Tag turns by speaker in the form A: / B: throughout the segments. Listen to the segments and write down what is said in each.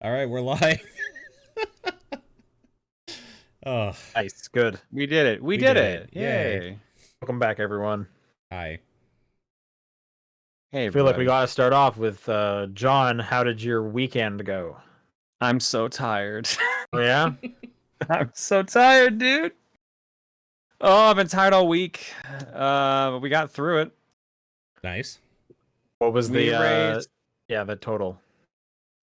A: All right, we're live. Oh,
B: Nice, good.
C: We did it. We did it. Yay.
B: Welcome back, everyone.
A: hi.
C: Hey,
B: I feel like we
C: everybody.
B: got to start off with John. How did your weekend go?
C: I'm so tired.
B: Oh yeah,
C: I'm so tired, dude. Oh, I've been tired all week. But we got through it.
A: Nice.
B: what was
C: We
B: the
C: raised
B: the total?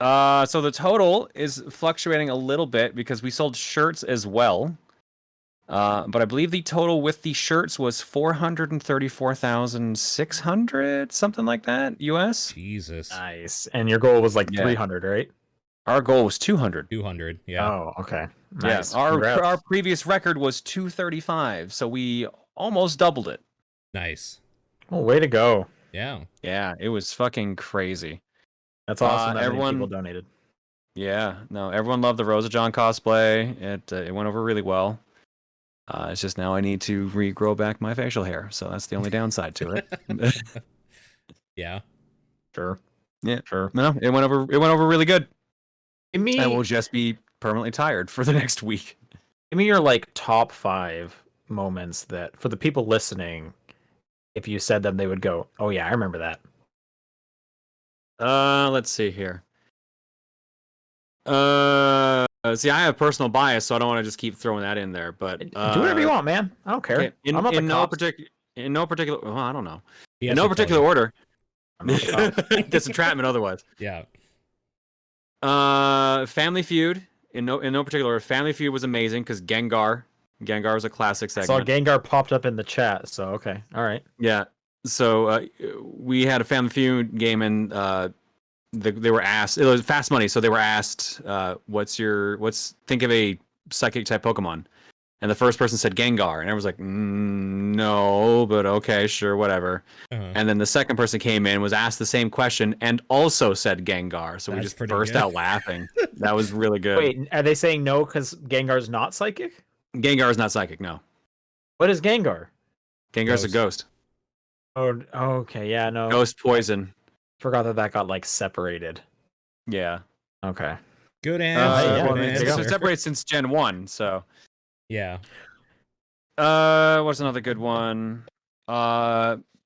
C: So the total is fluctuating a little bit because we sold shirts as well. But I believe the total with the shirts was 434,600, something like that, US.
A: Jesus.
B: Nice. And your goal was like
C: Yeah.
B: 300, right?
C: Our goal was 200.
A: 200. Yeah.
B: Oh, okay. Nice.
C: Yeah.
B: Congrats.
C: Our previous record was 235, so we almost doubled it.
A: Nice.
B: Well, way to go.
A: Yeah.
C: Yeah, it was fucking crazy.
B: That's awesome that
C: everyone-
B: many people donated.
C: Yeah, no, everyone loved the Rosa John cosplay. It went over really well. It's just now I need to regrow back my facial hair, so that's the only downside to it.
A: Yeah.
B: Sure.
C: Yeah.
B: Sure.
C: No, it went over really good.
B: Give me,
C: I will just be permanently tired for the next week.
B: give me your like top 5 moments that for the people listening, if you said them, they would go, "Oh yeah, I remember that."
C: Let's see here. See, I have personal bias, so I don't want to just keep throwing that in there. But
B: Do whatever you want, man. I don't care.
C: okay,
B: I'm not the
C: in no
B: cops.
C: particular, well, I don't know.
A: He
C: In
A: has
C: no
A: to tell
C: particular
A: you.
C: order.
B: I'm not the cops.
C: That's entrapment otherwise.
A: Yeah.
C: Family Feud. In no particular order. Family Feud was amazing because Gengar was a classic
B: I
C: segment.
B: saw Gengar popped up in the chat, so okay, all right.
C: Yeah. So we had a Family Feud game, and they were asked. It was Fast Money, so they were asked, think of a psychic type Pokemon, and the first person said Gengar, and everyone was like, no, but okay, sure, whatever.
A: Uh-huh.
C: And then the second person came in, was asked the same question, and also said Gengar. So we
A: That's
C: just
A: pretty
C: burst
A: good.
C: out laughing. That was really good.
B: Wait, are they saying no because Gengar's not psychic?
C: Gengar is not psychic. No,
B: What is Gengar?
C: Gengar's a ghost.
B: Oh, okay, yeah, no.
C: Ghost poison.
B: Forgot that got like separated.
C: Yeah.
B: Okay.
A: Good
B: yeah,
A: answer.
B: well,
A: Good
B: there you
C: So
B: go.
A: answer.
C: it's separated since Gen 1. So.
A: Yeah.
C: What's another good one?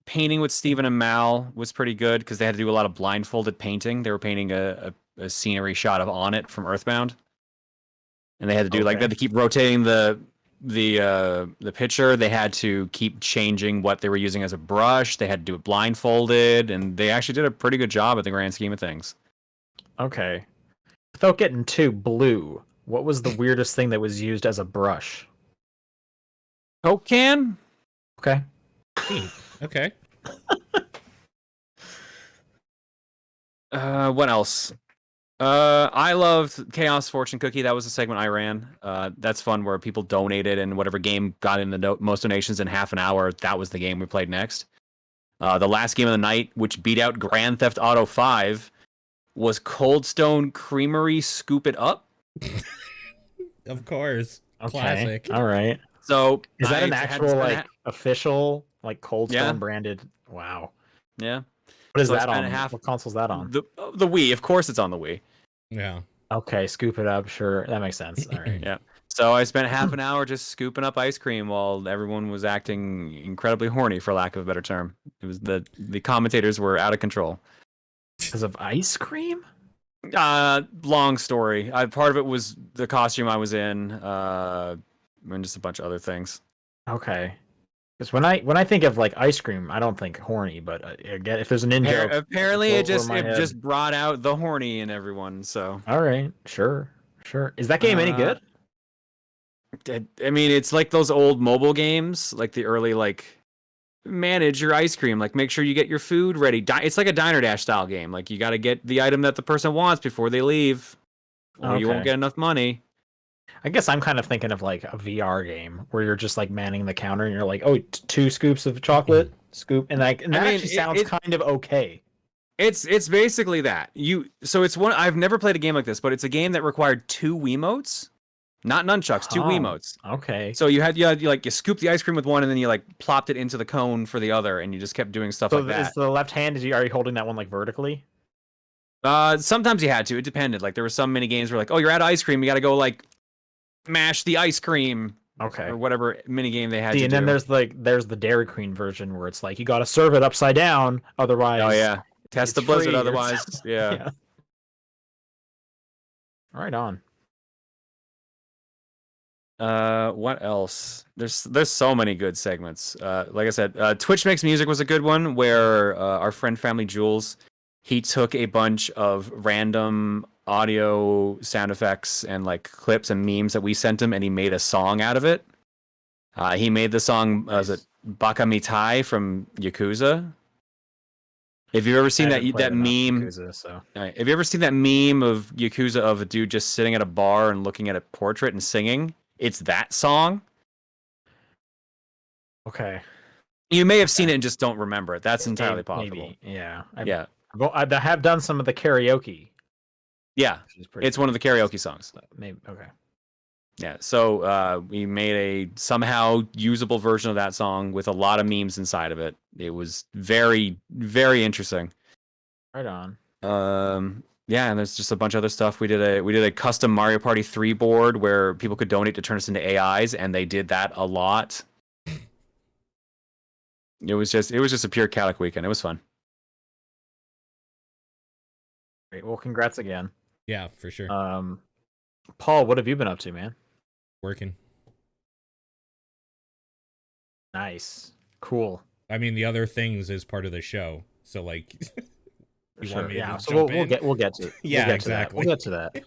C: Painting with Steven and Mal was pretty good because they had to do a lot of blindfolded painting. They were painting a scenery shot of On It from Earthbound, and they had to do like they had to keep rotating the picture. They had to keep changing what they were using as a brush. They had to do it blindfolded, and they actually did a pretty good job at the grand scheme of things.
B: Okay. Without getting too blue, what was the weirdest thing that was used as a brush?
C: Coke can?
B: Okay.
A: Okay.
C: What else? I loved Chaos Fortune Cookie. That was a segment I ran. That's fun where people donated, and whatever game got in the most donations in half an hour, that was the game we played next. The last game of the night, which beat out Grand Theft Auto 5, was Cold Stone Creamery Scoop It Up.
A: Of course.
B: Okay.
A: Classic.
B: All right.
C: So
B: Is that an
C: I had to
B: actual
C: spend
B: like official like Cold Stone
C: Yeah.
B: branded? Wow.
C: yeah.
B: What is
C: So I
B: that
C: spent
B: on?
C: half-
B: What console's that on?
C: The Wii, of course, it's on the Wii.
A: Yeah.
B: Okay, scoop it up. Sure, that makes sense. All right.
C: Yeah. So I spent half an hour just scooping up ice cream while everyone was acting incredibly horny, for lack of a better term. It was the commentators were out of control.
B: Because of ice cream?
C: Long story. Part of it was the costume I was in, and just a bunch of other things.
B: Okay. Because when I think of like ice cream, I don't think horny. But again, if there's an in joke,
C: Apparently, it
B: over my head.
C: just brought out the horny in everyone. So
B: all right, sure. Is that game any good?
C: I mean, it's like those old mobile games, like the early like manage your ice cream, like make sure you get your food ready. It's like a Diner Dash style game. Like you got to get the item that the person wants before they leave, or you won't
B: Okay.
C: get enough money.
B: I guess I'm kind of thinking of like a VR game where you're just like manning the counter and you're like, oh, 2 scoops of chocolate, scoop, and that
C: mean,
B: actually sounds kind of okay.
C: It's basically that. It's one. I've never played a game like this, but it's a game that required 2 Wiimotes, not nunchucks, 2
B: Oh.
C: Wiimotes.
B: Okay.
C: So you scoop the ice cream with one, and then you like plopped it into the cone for the other, and you just kept doing stuff
B: So
C: like that.
B: is the left hand? Are you holding that one like vertically?
C: Sometimes you had to. It depended. Like there were some mini games where like, oh, you're out of ice cream. You got to go like mash the ice cream.
B: Okay.
C: Or whatever mini game they had
B: See,
C: to
B: and
C: do.
B: then there's the Dairy Queen version where it's like you got to serve it upside down, otherwise.
C: Oh yeah, test the
B: it's
C: blizzard.
B: free or
C: Otherwise,
B: something.
C: yeah.
B: Right on.
C: What else? There's so many good segments. Like I said, Twitch Makes Music was a good one where our friend Family Jules, he took a bunch of random audio sound effects and like clips and memes that we sent him, and he made a song out of it. He made the song, was it Baka Mitai from Yakuza? Have you ever seen that meme?
B: Yakuza, so.
C: Have you ever seen that meme of Yakuza of a dude just sitting at a bar and looking at a portrait and singing? It's that song.
B: Okay.
C: You may have seen it and just don't remember it. That's entirely possible.
B: Maybe. Yeah.
C: Yeah.
B: I have done some of the karaoke.
C: Yeah. It's one of the karaoke songs.
B: Maybe. Okay.
C: Yeah. So we made a somehow usable version of that song with a lot of memes inside of it. It was very, very interesting.
B: Right on.
C: Yeah, and there's just a bunch of other stuff. We did a custom Mario Party 3 board where people could donate to turn us into AIs, and they did that a lot. It was just a pure chaotic weekend. It was fun.
B: Great. Well, congrats again.
A: Yeah, for sure.
B: Paul, what have you been up to, man?
A: Working.
B: Nice. Cool.
A: I mean, the other things is part of the show, so like.
B: Sure. Yeah. So we'll get to it.
A: Yeah,
B: exactly. We'll get to that.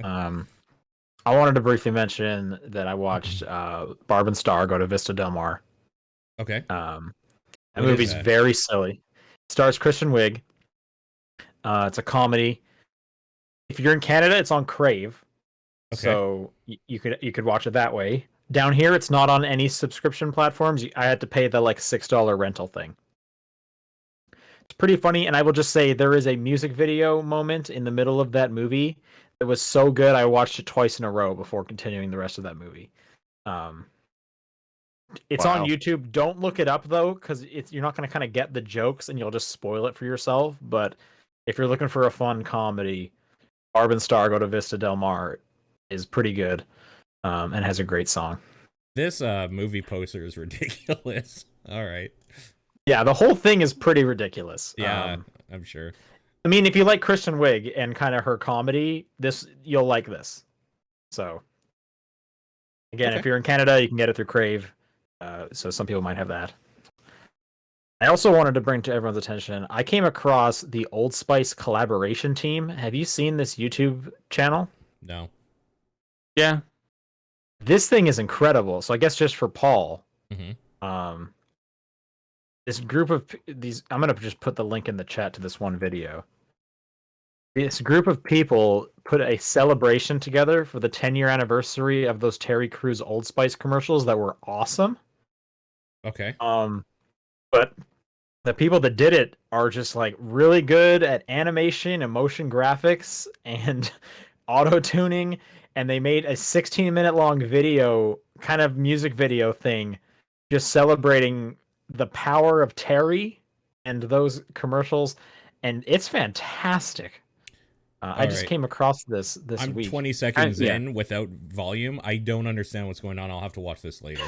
B: I wanted to briefly mention that I watched Barb and Star go to Vista Del Mar.
A: Okay.
B: That movie's very silly. It stars Kristen Wiig. It's a comedy. If you're in Canada, it's on Crave. Okay. So you could watch it that way. Down here, it's not on any subscription platforms. I had to pay the like $6 rental thing. It's pretty funny, and I will just say there is a music video moment in the middle of that movie that was so good I watched it twice in a row before continuing the rest of that movie. It's on YouTube. Don't look it up though, because you're not going to kind of get the jokes, and you'll just spoil it for yourself. But if you're looking for a fun comedy, Barb and Star Go to Vista Del Mar is pretty good, and has a great song.
A: This movie poster is ridiculous. All right.
B: Yeah, the whole thing is pretty ridiculous.
A: Yeah, I'm sure.
B: I mean, if you like Kristen Wiig and kind of her comedy, you'll like this. So, again, if you're in Canada, you can get it through Crave. So some people might have that. I also wanted to bring to everyone's attention, I came across the Old Spice collaboration team. Have you seen this YouTube channel?
A: No.
C: Yeah.
B: This thing is incredible. So I guess just for Paul, this group of these, I'm going to just put the link in the chat to this one video. This group of people put a celebration together for the 10-year anniversary of those Terry Crews Old Spice commercials that were awesome.
A: Okay.
B: But the people that did it are just like really good at animation and motion graphics and auto tuning, and they made a 16-minute long video, kind of music video thing, just celebrating the power of Terry and those commercials, and it's fantastic. I just came across this
A: I'm
B: week.
A: 20 seconds in without volume. I don't understand what's going on. I'll have to watch this later.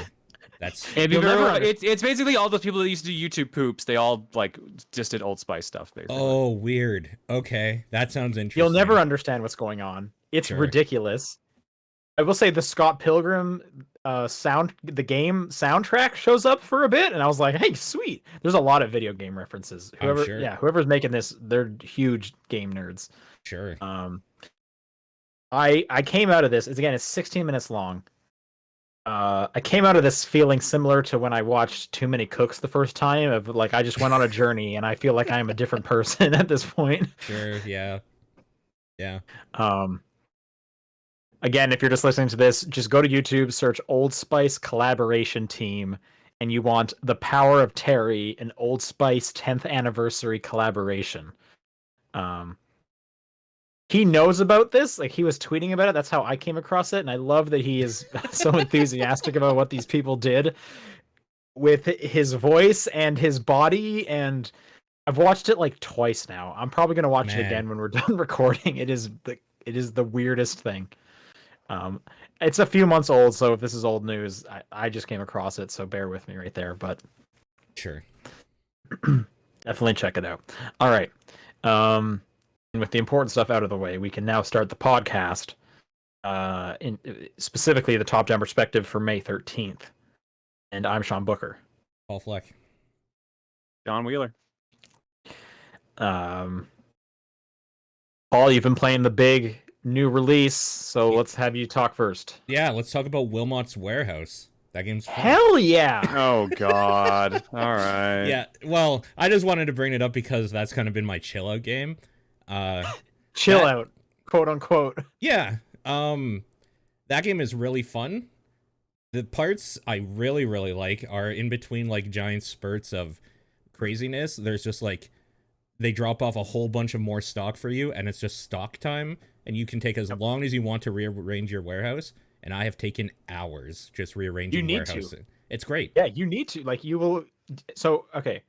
A: That's
C: it's basically all those people that used to do YouTube poops. They all like just did Old Spice stuff, basically.
A: Oh, weird. Okay, that sounds interesting.
B: You'll never understand what's going on. It's ridiculous. I will say the Scott Pilgrim the game soundtrack shows up for a bit, and I was like, hey, sweet. There's a lot of video game references. Whoever's making this, they're huge game nerds.
A: Sure.
B: I came out of this, it's 16 minutes long. I came out of this feeling similar to when I watched Too Many Cooks the first time, of like I just went on a journey and I feel like I'm a different person at this point.
A: Sure, yeah. Yeah.
B: Again, if you're just listening to this, just go to YouTube, search Old Spice collaboration team, and you want The Power of Terry, an Old Spice 10th anniversary collaboration. He knows about this, like he was tweeting about it. That's how I came across it, and I love that he is so enthusiastic about what these people did with his voice and his body, and I've watched it like twice now. I'm probably gonna watch it
A: Man.
B: again when we're done recording. It is the weirdest thing. Um, it's a few months old, so if this is old news, I just came across it, so bear with me right there. But
A: Sure.
B: definitely check it out. All right. And with the important stuff out of the way, we can now start the podcast. In specifically the top down perspective for May 13th. And I'm Sean Booker.
A: Paul Fleck.
C: John Wheeler.
B: Paul, you've been playing the big new release, so let's have you talk first.
A: Yeah, let's talk about Wilmot's Warehouse. That game's fun.
B: Hell yeah!
C: Oh God! All right.
A: Yeah, well, I just wanted to bring it up because that's kind of been my chill out game.
B: Chill out, quote unquote.
A: Yeah, that game is really fun. The parts I really, really like are in between like giant spurts of craziness. There's just like they drop off a whole bunch of more stock for you, and it's just stock time, and you can take as long as you want to rearrange your warehouse. And I have taken hours just rearranging warehouse. It's great.
B: Yeah, you need to. Like, you will. So, okay,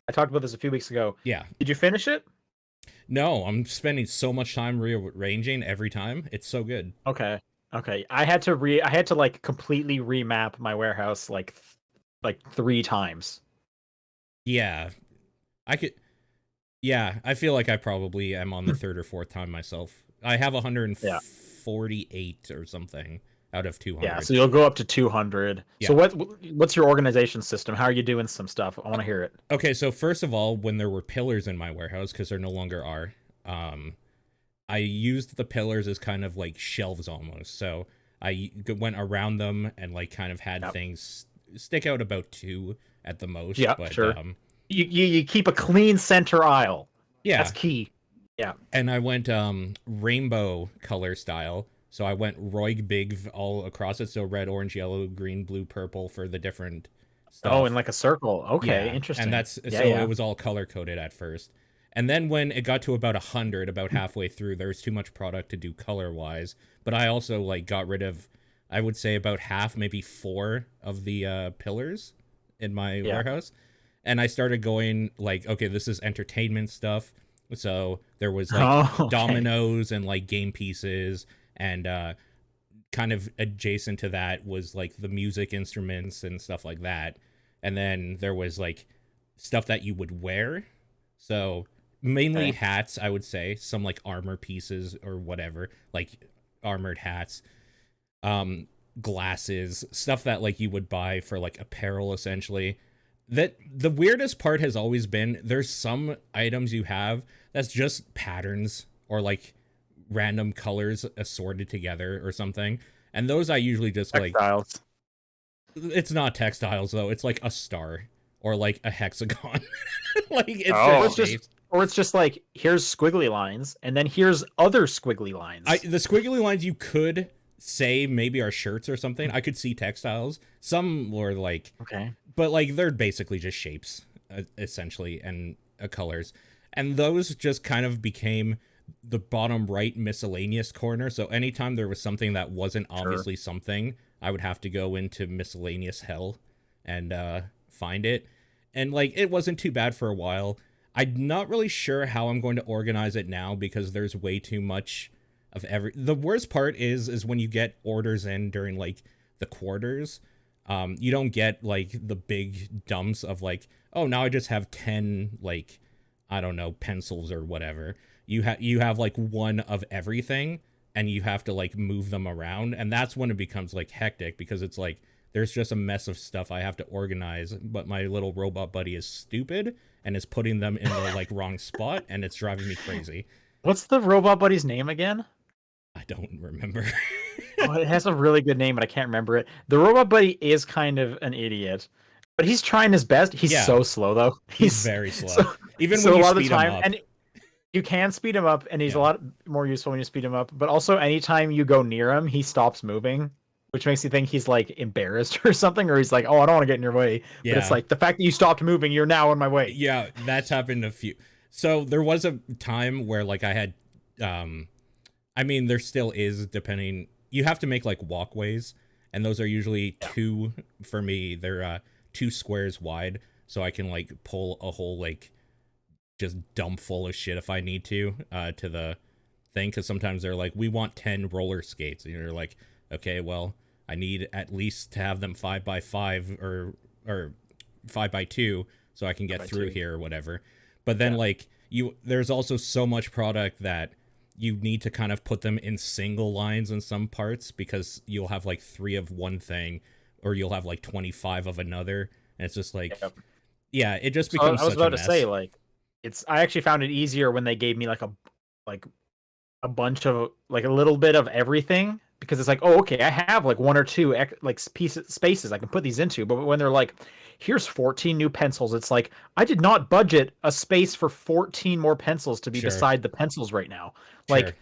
B: I talked about this a few weeks ago.
A: Yeah.
B: Did you finish it?
A: No, I'm spending so much time rearranging every time. It's so good.
B: Okay. I had to like completely remap my warehouse like 3 times.
A: Yeah. I feel like I probably am on the 3rd or 4th time myself. I have 148 or something out of 200.
B: Yeah, so you'll go up to 200. Yeah. So what's your organization system? How are you doing some stuff? I want to hear it.
A: Okay, so first of all, when there were pillars in my warehouse, because there no longer are, I used the pillars as kind of like shelves almost. So I went around them and like kind of had things stick out about 2 at the most.
B: Yeah,
A: but,
B: sure. You keep a clean center aisle.
A: Yeah.
B: That's key. Yeah.
A: And I went rainbow color style. So I went Roig Big all across it. So red, orange, yellow, green, blue, purple for the different stuff.
B: Oh, in like a circle. Okay,
A: yeah.
B: Interesting.
A: And that's it was all color coded at first. And then when it got to about 100, about halfway through, there was too much product to do color wise. But I also like got rid of, I would say about half, maybe 4 of the pillars in my warehouse. And I started going like, okay, this is entertainment stuff. So there was like dominoes and like game pieces, and kind of adjacent to that was like the music instruments and stuff like that. And then there was like stuff that you would wear. So mainly hats, I would say, some like armor pieces or whatever, like armored hats, glasses, stuff that like you would buy for like apparel essentially. That the weirdest part has always been there's some items you have that's just patterns or like random colors assorted together or something, and those I usually just
B: textiles.
A: Like it's not textiles though, it's like a star or like a hexagon. Like it's just like here's squiggly lines and then here's other squiggly lines. The squiggly lines you could say maybe are shirts or something. I could see textiles. Some were like but like they're basically just shapes essentially and colors, and those just kind of became the bottom right miscellaneous corner. So anytime there was something that wasn't obviously something, I would have to go into miscellaneous hell and find it. And like it wasn't too bad for a while. I'm not really sure how I'm going to organize it now because there's way too much of the worst part is when you get orders in during like the quarters. You don't get like the big dumps of like, oh, now I just have 10 like, I don't know, pencils or whatever. You have like one of everything, and you have to like move them around, and that's when it becomes like hectic because it's like there's just a mess of stuff I have to organize, but my little robot buddy is stupid and is putting them in the like wrong spot, and it's driving me crazy.
B: What's the robot buddy's name again?
A: I don't remember.
B: It has a really good name, but I can't remember it. The robot buddy is kind of an idiot, but he's trying his best. He's so slow though.
A: He's very slow. Even when you speed him up.
B: And you can speed him up, and he's a lot more useful when you speed him up. But also, anytime you go near him, he stops moving, which makes you think he's like embarrassed or something, or he's like, "Oh, I don't want to get in your way." But it's like the fact that you stopped moving, you're now in my way.
A: Yeah, that's happened a few. So there was a time where like I had, I mean, there still is, depending. You have to make like walkways, and those are usually 2 for me. They're 2 squares wide, so I can like pull a whole like just dump full of shit if I need to the thing, because sometimes they're like, we want 10 roller skates, and you're like, okay, well, I need at least to have them 5x5 or 5x2 so I can get through here or whatever. But then like there's also so much product that you need to kind of put them in single lines in some parts, because you'll have like 3 of one thing or you'll have like 25 of another, and it's just like it just becomes such a mess. I was about to say,
B: like, I actually found it easier when they gave me like a bunch of like a little bit of everything, because it's like, oh, okay, I have like 1 or 2 like spaces I can put these into. But when they're like, here's 14 new pencils, it's like, I did not budget a space for 14 more pencils to be beside the pencils right now. Like,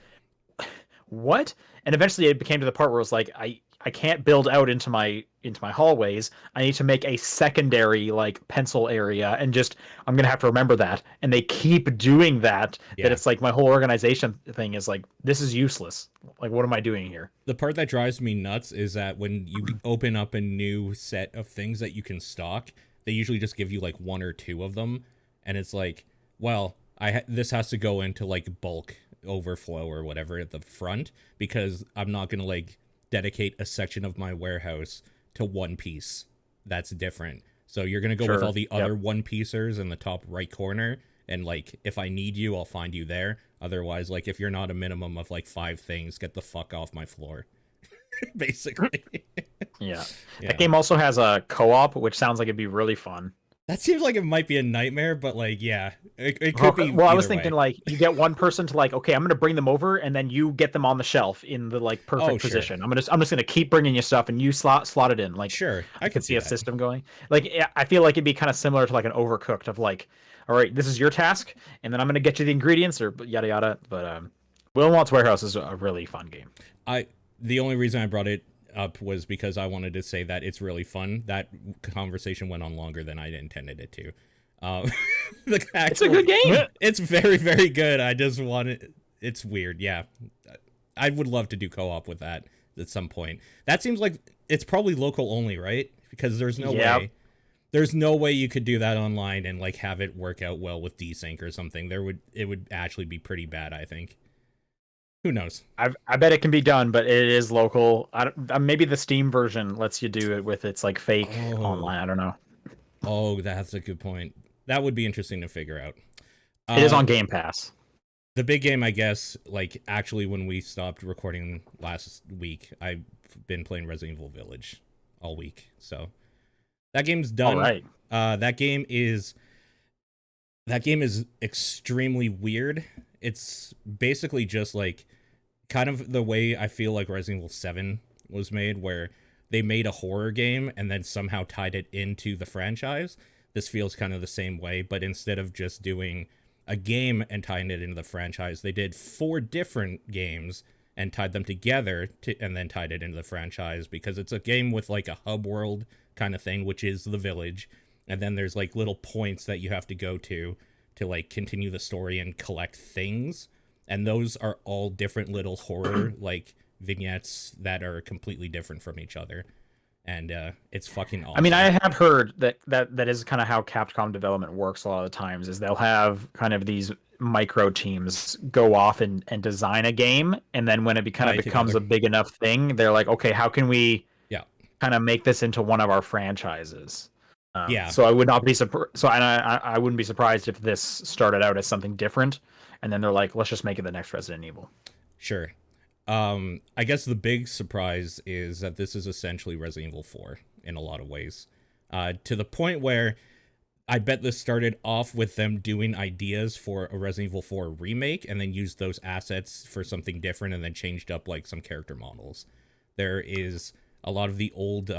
B: what? And eventually it became to the part where it was like, I can't build out into my hallways. I need to make a secondary like pencil area, and just I'm gonna have to remember that. And they keep doing that. That it's like my whole organization thing is like, this is useless. Like, what am I doing here?
A: The part that drives me nuts is that when you open up a new set of things that you can stock, they usually just give you like 1 or 2 of them, and it's like, well, this has to go into like bulk overflow or whatever at the front, because I'm not gonna like dedicate a section of my warehouse to one piece that's different. So you're gonna go with all the other one piecers in the top right corner, and like, if I need you, I'll find you there. Otherwise, like, if you're not a minimum of like 5 things, get the fuck off my floor. Basically.
B: Yeah. That game also has a co-op, which sounds like it'd be really fun.
A: That seems like it might be a nightmare, but like, it could be.
B: Well, I was thinking like, you get one person to like, okay, I'm gonna bring them over, and then you get them on the shelf in the like perfect position. I'm just gonna keep bringing you stuff, and you slot it in. Like, I could see a system going. Like, I feel like it'd be kind of similar to like an Overcooked of like, all right, this is your task, and then I'm gonna get you the ingredients or yada yada. But Wilmot's Warehouse is a really fun game.
A: The only reason I brought it up was because I wanted to say that it's really fun. That conversation went on longer than I intended it to.
B: It's a good game.
A: It's very, very good. I just wanted. It's weird. Yeah, I would love to do co-op with that at some point. That seems like it's probably local only, right? Because there's no way. There's no way you could do that online and like have it work out well with desync or something. It would actually be pretty bad, I think. Who knows?
B: I bet it can be done, but it is local. Maybe the Steam version lets you do it with its like fake online. I don't know.
A: Oh, that's a good point. That would be interesting to figure out.
B: It is on Game Pass.
A: The big game, I guess, like actually when we stopped recording last week, I've been playing Resident Evil Village all week. So that game's done.
B: All right.
A: That game is extremely weird. It's basically just like kind of the way I feel like Resident Evil 7 was made, where they made a horror game and then somehow tied it into the franchise. This feels kind of the same way, but instead of just doing a game and tying it into the franchise, they did 4 different games and tied them together and then tied it into the franchise, because it's a game with like a hub world kind of thing, which is the village. And then there's like little points that you have to go to like continue the story and collect things. And those are all different little horror like vignettes that are completely different from each other. And it's fucking awesome.
B: I mean, I have heard that is kind of how Capcom development works a lot of the times, is they'll have kind of these micro teams go off and design a game, and then when it becomes a big enough thing, they're like, okay, how can we kind of make this into one of our franchises? So I would not be surprised. So I wouldn't be surprised if this started out as something different, and then they're like, let's just make it the next Resident Evil.
A: Sure. I guess the big surprise is that this is essentially Resident Evil 4 in a lot of ways, to the point where I bet this started off with them doing ideas for a Resident Evil 4 remake and then used those assets for something different and then changed up like some character models. There is a lot of the old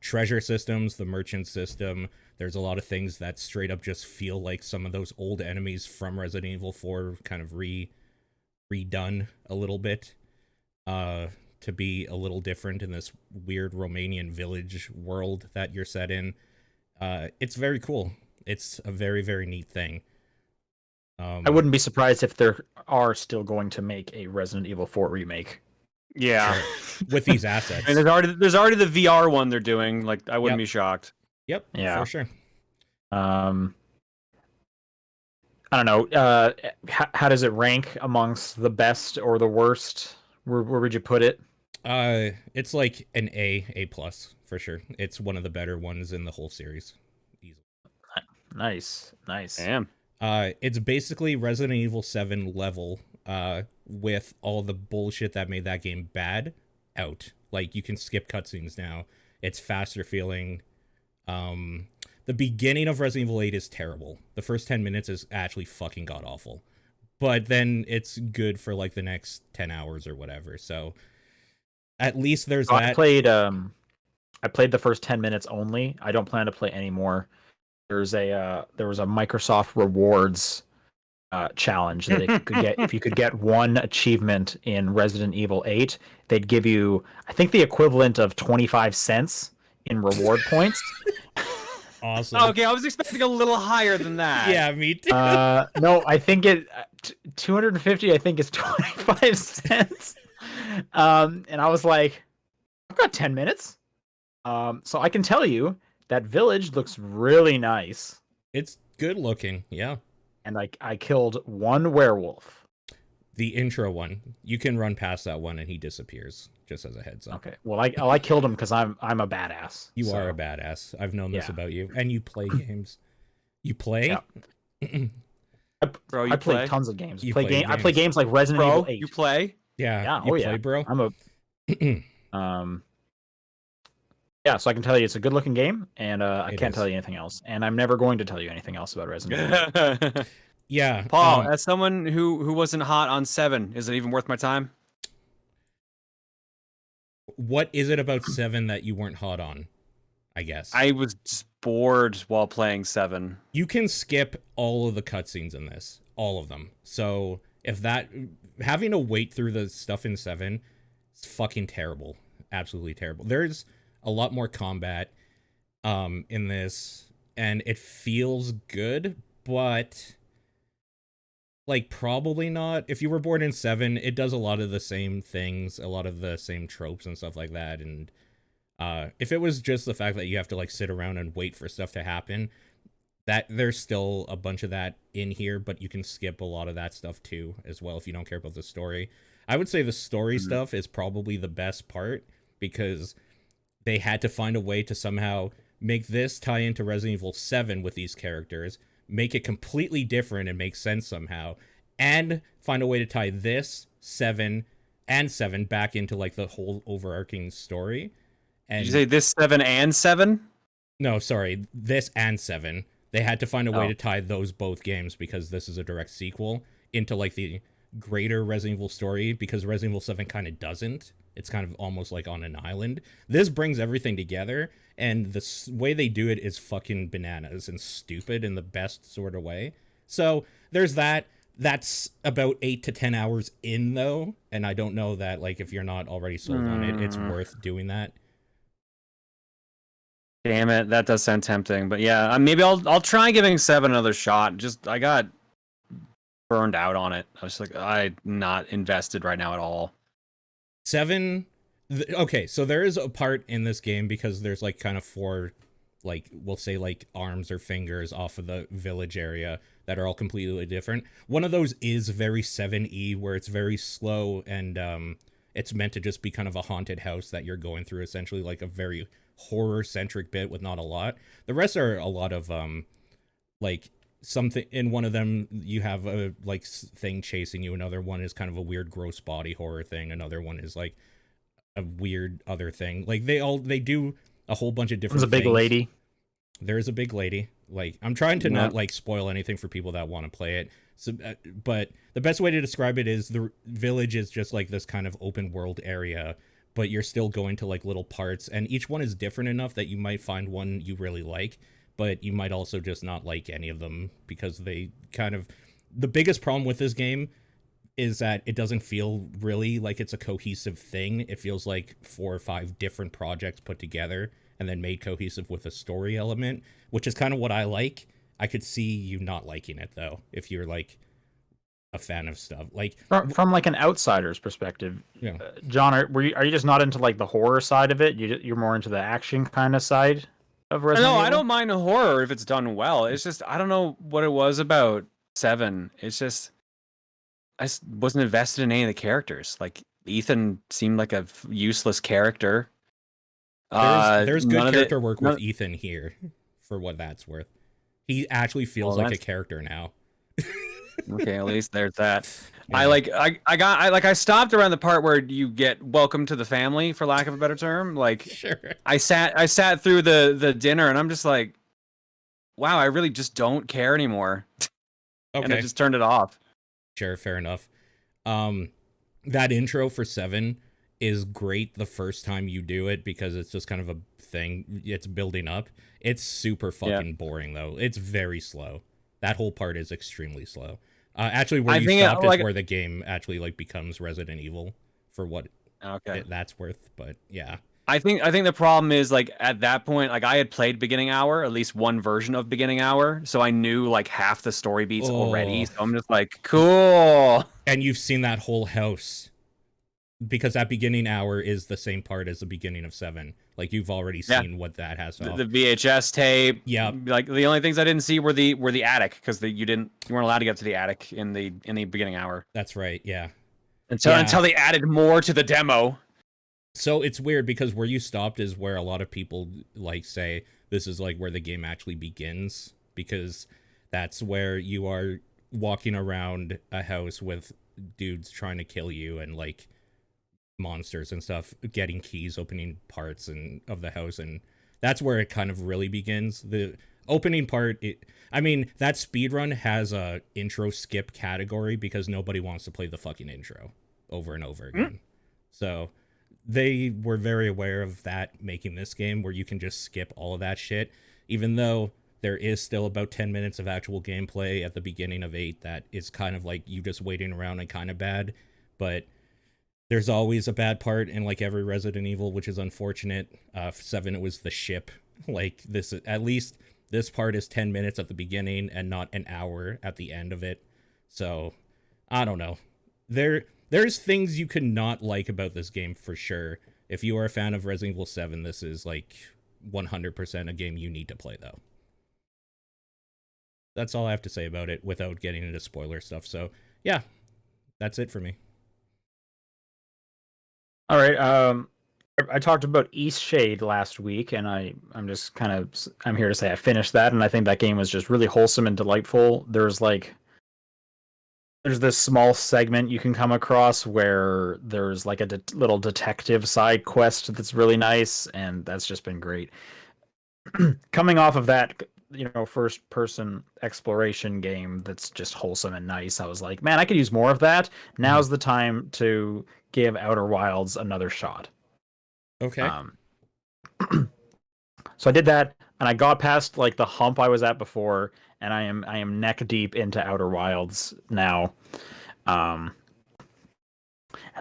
A: treasure systems, the merchant system. There's a lot of things that straight up just feel like some of those old enemies from Resident Evil 4 kind of redone a little bit to be a little different in this weird Romanian village world that you're set in. It's very cool. It's a very, very neat thing.
B: I wouldn't be surprised if they are still going to make a Resident Evil 4 remake.
C: Yeah,
A: with these assets.
C: And there's already the VR one they're doing. Like, I wouldn't be shocked.
A: Yep. Yeah, for sure.
B: I don't know. How does it rank amongst the best or the worst? Where would you put it?
A: It's like an A plus for sure. It's one of the better ones in the whole series. Easily.
B: Nice.
C: Damn.
A: It's basically Resident Evil 7 level, with all the bullshit that made that game bad out. Like, you can skip cutscenes now. It's faster feeling. The beginning of Resident Evil 8 is terrible. The first 10 minutes is actually fucking god awful. But then it's good for like the next 10 hours or whatever. So at least there's that.
B: I played the first 10 minutes only. I don't plan to play any more. There was a Microsoft rewards challenge that you could get. If you could get one achievement in Resident Evil 8, they'd give you, I think, the equivalent of 25 cents in reward points.
A: Awesome.
C: Okay, I was expecting a little higher than that.
A: Yeah, me too.
B: No, I think 250. I think is 25 cents. And I was like, I've got 10 minutes. So I can tell you that village looks really nice.
A: It's good looking, yeah.
B: And I killed one werewolf.
A: The intro one. You can run past that one and he disappears, just as a heads up.
B: Okay. Well, I killed him because I'm a badass.
A: You are a badass. I've known this about you. And you play games. You play?
B: Yeah.
C: Bro,
B: I play tons of games.
A: games.
B: I play games like Resident Evil 8.
C: You play?
A: Yeah.
B: You
A: play, bro?
B: I'm a yeah, so I can tell you it's a good looking game, and I can't tell you anything else. And I'm never going to tell you anything else about Resident Evil.
A: Yeah.
C: Paul, as someone who wasn't hot on 7, is it even worth my time?
A: What is it about 7 that you weren't hot on? I guess.
C: I was just bored while playing 7.
A: You can skip all of the cutscenes in this. All of them. So if having to wait through the stuff in 7 is fucking terrible. Absolutely terrible. There's a lot more combat in this, and it feels good, but like probably not. If you were born in 7, it does a lot of the same things, a lot of the same tropes and stuff like that. And if it was just the fact that you have to like sit around and wait for stuff to happen, that there's still a bunch of that in here, but you can skip a lot of that stuff too as well if you don't care about the story. I would say the story stuff is probably the best part, because they had to find a way to somehow make this tie into Resident Evil 7 with these characters, make it completely different and make sense somehow, and find a way to tie this 7 and 7 back into like the whole overarching story. And
C: did you say this 7 and 7?
A: No, sorry, this and 7. They had to find a way to tie those both games, because this is a direct sequel, into like the greater Resident Evil story, because Resident Evil 7 kind of doesn't. It's kind of almost like on an island. This brings everything together, and the way they do it is fucking bananas and stupid in the best sort of way. So there's that. That's about 8 to 10 hours in, though, and I don't know that, like, if you're not already sold on it, it's worth doing that.
C: Damn it, that does sound tempting. But yeah, maybe I'll try giving 7 another shot. Just I got burned out on it. I was like, I'm not invested right now at all.
A: 7, okay, so there is a part in this game, because there's like kind of 4, like we'll say like arms or fingers off of the village area that are all completely different. One of those is very 7E, where it's very slow, and it's meant to just be kind of a haunted house that you're going through, essentially like a very horror-centric bit with not a lot. The rest are a lot of like something. In one of them you have a like thing chasing you, another one is kind of a weird gross body horror thing, another one is like a weird other thing. Like they do a whole bunch of different
B: There's a big
A: things.
B: lady.
A: There is a big lady. Like, I'm trying to not like spoil anything for people that want to play it. So, but the best way to describe it is the village is just like this kind of open world area, but you're still going to like little parts, and each one is different enough that you might find one you really like, but you might also just not like any of them, because they kind of... The biggest problem with this game is that it doesn't feel really like it's a cohesive thing. It feels like 4 or 5 different projects put together and then made cohesive with a story element, which is kind of what I like. I could see you not liking it, though, if you're like a fan of stuff like
B: from like an outsider's perspective.
A: Yeah.
B: John, are you just not into like the horror side of it? You're more into the action kind of side of Resident Evil?
C: No, I don't mind horror if it's done well. It's just I don't know what it was about 7, it's just I wasn't invested in any of the characters. Like Ethan seemed like a useless character.
A: There's good character work with Ethan here, for what that's worth. He actually feels like a character now.
C: Okay, at least there's that. Yeah. I stopped around the part where you get welcome to the family, for lack of a better term. Like,
A: sure.
C: I sat through the dinner, and I'm just like, wow, I really just don't care anymore. Okay. And I just turned it off.
A: Sure, fair enough. That intro for 7 is great the first time you do it because it's just kind of a thing. It's building up. It's super fucking boring though. It's very slow. That whole part is extremely slow. Actually, where you stopped is where the game actually like becomes Resident Evil for what that's worth. But yeah,
C: I think the problem is like at that point, like I had played Beginning Hour, at least one version of Beginning Hour, so I knew like half the story beats already. So I'm just like, cool.
A: And you've seen that whole house because that Beginning Hour is the same part as the beginning of 7. Like you've already seen what that has.
C: The VHS tape.
A: Yeah.
C: Like the only things I didn't see were the attic because you weren't allowed to get to the attic in the Beginning Hour.
A: That's right. Yeah.
C: Until they added more to the demo.
A: So it's weird because where you stopped is where a lot of people like say this is like where the game actually begins, because that's where you are walking around a house with dudes trying to kill you and like monsters and stuff, getting keys, opening parts of the house, and that's where it kind of really begins. The opening part, that speedrun has a intro skip category because nobody wants to play the fucking intro over and over again. So they were very aware of that, making this game where you can just skip all of that shit, even though there is still about 10 minutes of actual gameplay at the beginning of 8 that is kind of like you just waiting around and kind of bad. But there's always a bad part in like every Resident Evil, which is unfortunate. 7, it was the ship. Like this, at least this part is 10 minutes at the beginning and not an hour at the end of it. So I don't know. There's things you could not like about this game for sure. If you are a fan of Resident Evil 7, this is like 100% a game you need to play though. That's all I have to say about it without getting into spoiler stuff. So yeah, that's it for me.
B: All right. I talked about Eastshade last week, and I'm here to say I finished that, and I think that game was just really wholesome and delightful. There's this small segment you can come across where there's like a little detective side quest that's really nice, and that's just been great. Coming off of that, first person exploration game that's just wholesome and nice, I was like, man, I could use more of that. Now's the time to give Outer Wilds another shot.
A: Okay.
B: So I did that, and I got past like the hump I was at before, and I am neck deep into Outer Wilds now. And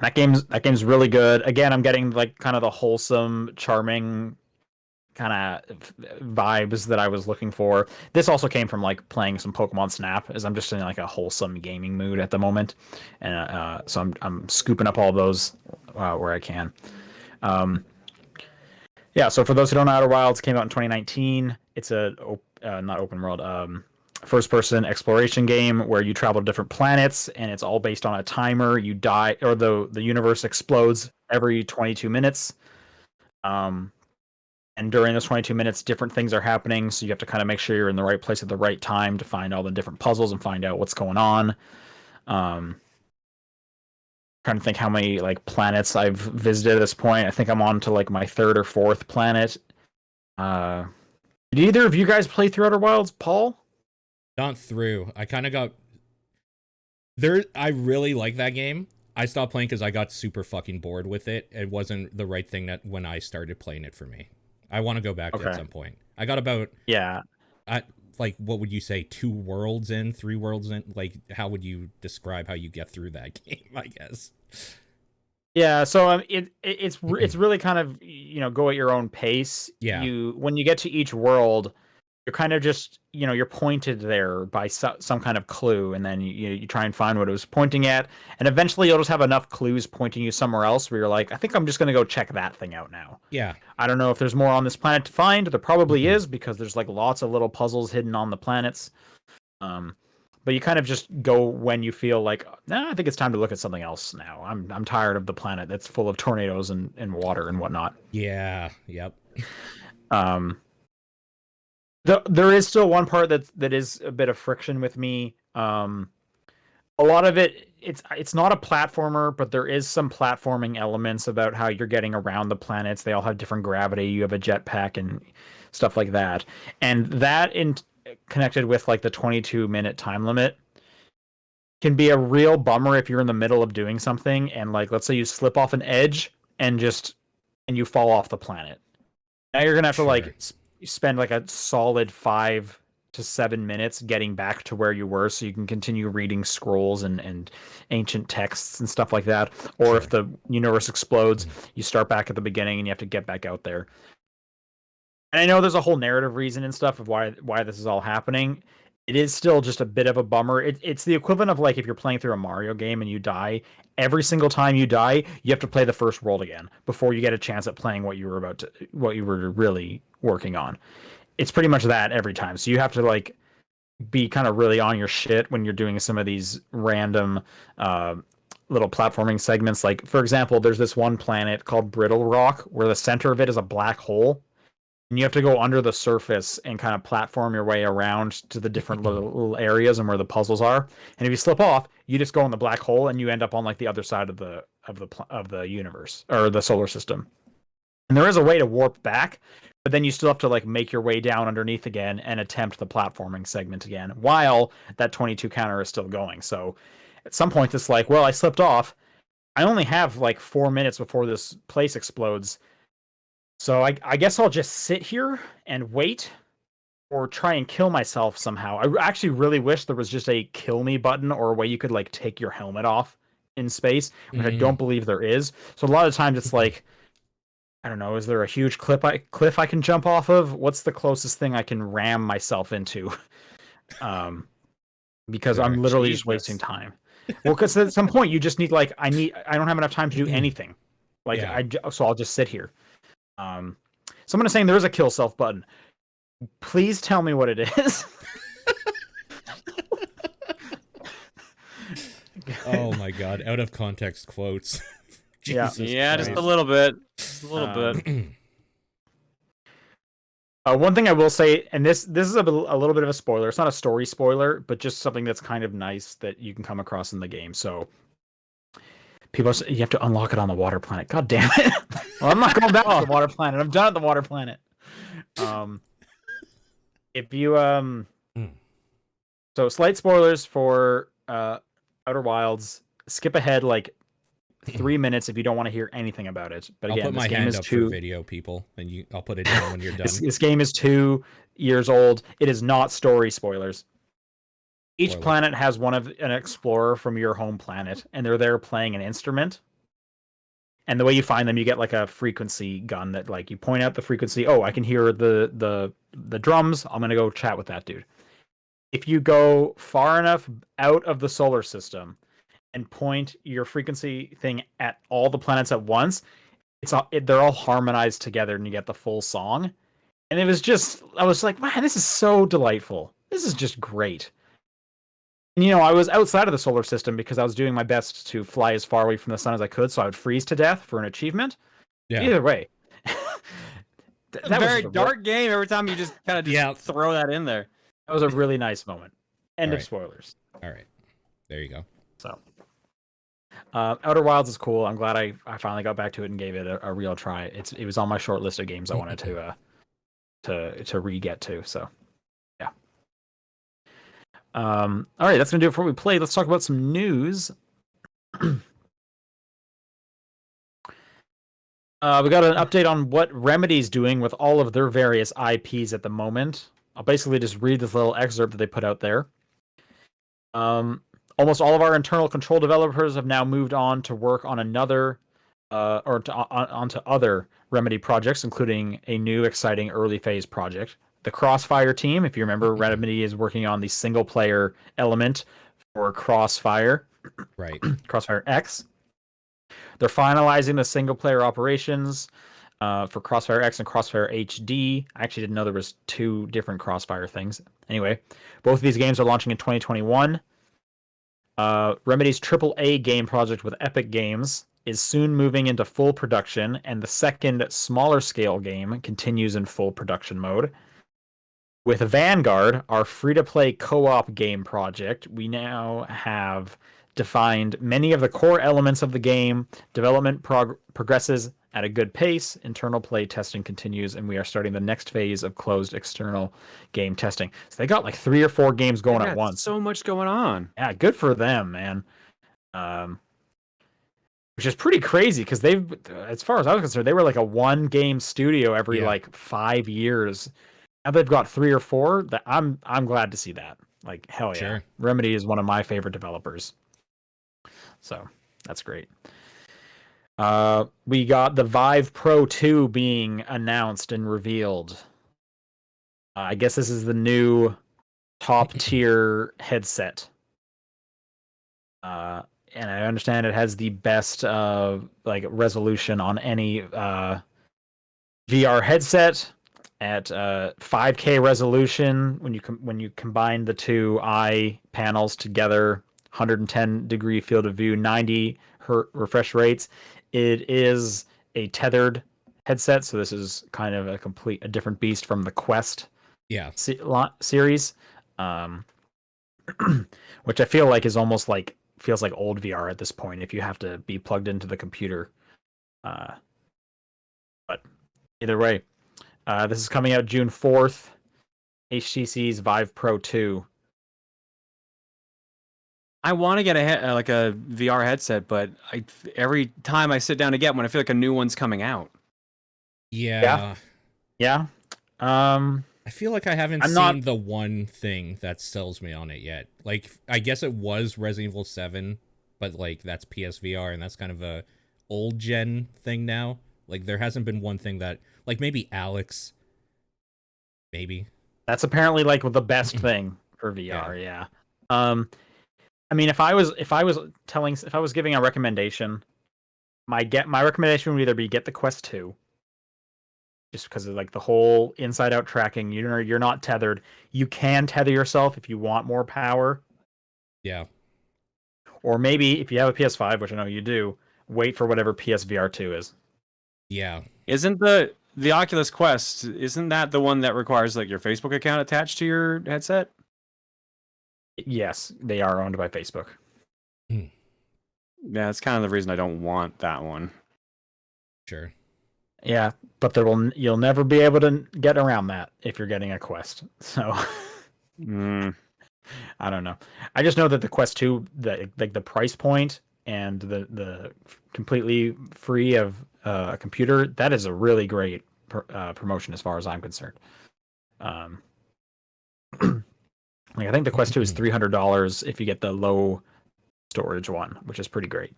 B: that game's really good. Again, I'm getting like kind of the wholesome, charming kind of vibes that I was looking for. This also came from like playing some Pokemon Snap, as I'm just in like a wholesome gaming mood at the moment, and so I'm scooping up all those where I can. Yeah, so for those who don't know, Outer Wilds came out in 2019. It's a not open world, first-person exploration game where you travel to different planets, and it's all based on a timer. You die, or the universe explodes every 22 minutes. And during those 22 minutes, different things are happening, so you have to kind of make sure you're in the right place at the right time to find all the different puzzles and find out what's going on. Trying to think how many like planets I've visited at this point. I think I'm on to like my 3rd or 4th planet. Did either of you guys play through Outer Wilds, Paul?
A: Not through. I kind of got there. I really like that game. I stopped playing because I got super fucking bored with it. It wasn't the right thing that when I started playing it for me. I want to go back to it at some point. I got about like what would you say, 2 worlds in, 3 worlds in? Like, how would you describe how you get through that game? I guess.
B: Yeah, so it's really kind of go at your own pace.
A: Yeah.
B: When you get to each world, you're kind of just you're pointed there by some kind of clue, and then you try and find what it was pointing at, and eventually you'll just have enough clues pointing you somewhere else where you're like, I think I'm just gonna go check that thing out now.
A: Yeah.
B: I don't know if there's more on this planet to find. There probably is, because there's like lots of little puzzles hidden on the planets. but you kind of just go when you feel like, nah, I think it's time to look at something else now. I'm tired of the planet that's full of tornadoes and water and whatnot.
A: Yeah. Yep.
B: There is still one part that is a bit of friction with me. A lot of it's not a platformer, but there is some platforming elements about how you're getting around the planets. They all have different gravity. You have a jetpack and stuff like that, and that in connected with like the 22-minute time limit can be a real bummer if you're in the middle of doing something and like let's say you slip off an edge and you fall off the planet. Now you're gonna have to like spend like a solid 5 to 7 minutes getting back to where you were so you can continue reading scrolls and ancient texts and stuff like that. Or if the universe explodes, you start back at the beginning and you have to get back out there. And I know there's a whole narrative reason and stuff of why this is all happening. It is still just a bit of a bummer. It's the equivalent of like if you're playing through a Mario game and you die, every single time you die, you have to play the first world again before you get a chance at playing what you were really working on. It's pretty much that every time. So you have to like be kind of really on your shit when you're doing some of these random little platforming segments. Like, for example, there's this one planet called Brittle Rock where the center of it is a black hole. And you have to go under the surface and kind of platform your way around to the different little areas and where the puzzles are. And if you slip off, you just go in the black hole and you end up on like the other side of the universe or the solar system. And there is a way to warp back, but then you still have to like make your way down underneath again and attempt the platforming segment again while that 22 counter is still going. So at some point it's like, well, I slipped off. I only have like 4 minutes before this place explodes. So I guess I'll just sit here and wait or try and kill myself somehow. I actually really wish there was just a kill me button or a way you could like take your helmet off in space, which I don't believe there is. So a lot of times it's like, I don't know, is there a huge cliff I can jump off of? What's the closest thing I can ram myself into? Because I'm literally just wasting time. Well, because at some point you just need like I don't have enough time to do anything. Like so I'll just sit here. Someone is saying there is a kill self button. Please tell me what it is.
A: Oh my god! Out of context quotes.
C: Yeah, just a little bit. Just a little bit.
B: One thing I will say, and this is a little bit of a spoiler. It's not a story spoiler, but just something that's kind of nice that you can come across in the game. So people say you have to unlock it on the water planet. God damn it! Well, I'm not going back to the water planet. I'm done at the water planet. If you so slight spoilers for Outer Wilds. Skip ahead like 3 minutes if you don't want to hear anything about it. But again,
A: I'll put my hand up for video, people, and I'll put it down when you're done.
B: This game is 2 years old. It is not story spoilers. Each planet has an explorer from your home planet, and they're there playing an instrument. And the way you find them, you get like a frequency gun that like you point out the frequency. Oh, I can hear the drums. I'm gonna go chat with that dude. If you go far enough out of the solar system and point your frequency thing at all the planets at once, they're all harmonized together, and you get the full song. And I was like, man, this is so delightful. This is just great. And, I was outside of the solar system because I was doing my best to fly as far away from the sun as I could, so I would freeze to death for an achievement. Yeah. Either way.
C: That was a very dark game every time you just kind of throw that in there.
B: That was a really nice moment. End of spoilers.
A: All right. There you go.
B: So, Outer Wilds is cool. I'm glad I finally got back to it and gave it a real try. It was on my short list of games I wanted to re-get to, so. All right, that's gonna do it for what we played. Let's talk about some news. We got an update on what Remedy's doing with all of their various IPs at the moment. I'll basically just read this little excerpt that they put out there. Almost all of our internal control developers have now moved on to work on onto other Remedy projects, including a new exciting early phase project. The Crossfire team, if you remember, Remedy is working on the single player element for Crossfire.
A: Right.
B: Crossfire X. They're finalizing the single player operations. for Crossfire X and Crossfire HD. I actually didn't know there was 2 different Crossfire things. Anyway, both of these games are launching in 2021. Remedy's AAA game project with Epic Games is soon moving into full production, and the second, smaller scale game continues in full production mode. With Vanguard, our free-to-play co-op game project, we now have defined many of the core elements of the game. Development progresses at a good pace. Internal play testing continues, and we are starting the next phase of closed external game testing. So they got like 3 or 4 games going at once.
C: So much going on.
B: Yeah, good for them, man. Which is pretty crazy because they've, as far as I was concerned, they were like a 1-game studio every like 5 years. Now they've got 3 or 4. That I'm glad to see that. Like, hell yeah. Sure. Remedy is one of my favorite developers. So that's great. We got the Vive Pro 2 being announced and revealed. I guess this is the new top tier headset. And I understand it has the best like resolution on any VR headset at 5K resolution. When you combine the 2 eye panels together, 110 degree field of view, 90 hertz refresh rates. It is a tethered headset, so this is kind of a different beast from the Quest series, which I feel like is almost like feels like old VR at this point if you have to be plugged into the computer. But either way, this is coming out June 4th. HTC's Vive Pro 2.
C: I want to get a VR headset, but every time I sit down to get one, I feel like a new one's coming out.
A: Yeah. I feel like I haven't seen the one thing that sells me on it yet. Like, I guess it was Resident Evil 7, but like that's PSVR, and that's kind of a old gen thing now. Like, there hasn't been one thing that, like, maybe Alex. Maybe.
B: That's apparently like the best thing for VR. Yeah. I mean, if I was giving a recommendation, my recommendation would either be get the Quest 2, just because of like the whole inside out tracking. You're not tethered. You can tether yourself if you want more power.
A: Yeah.
B: Or maybe if you have a PS5, which I know you do, wait for whatever PSVR 2 is.
C: Yeah. Isn't the Oculus Quest, isn't that the one that requires like your Facebook account attached to your headset?
B: Yes, they are owned by Facebook.
C: Yeah, that's kind of the reason I don't want that one.
A: Sure.
B: Yeah, but you'll never be able to get around that if you're getting a Quest. So I don't know. I just know that the Quest 2, the price point and the completely free of a computer, that is a really great promotion as far as I'm concerned. Like, I think the Quest 2 is $300 if you get the low storage one, which is pretty great.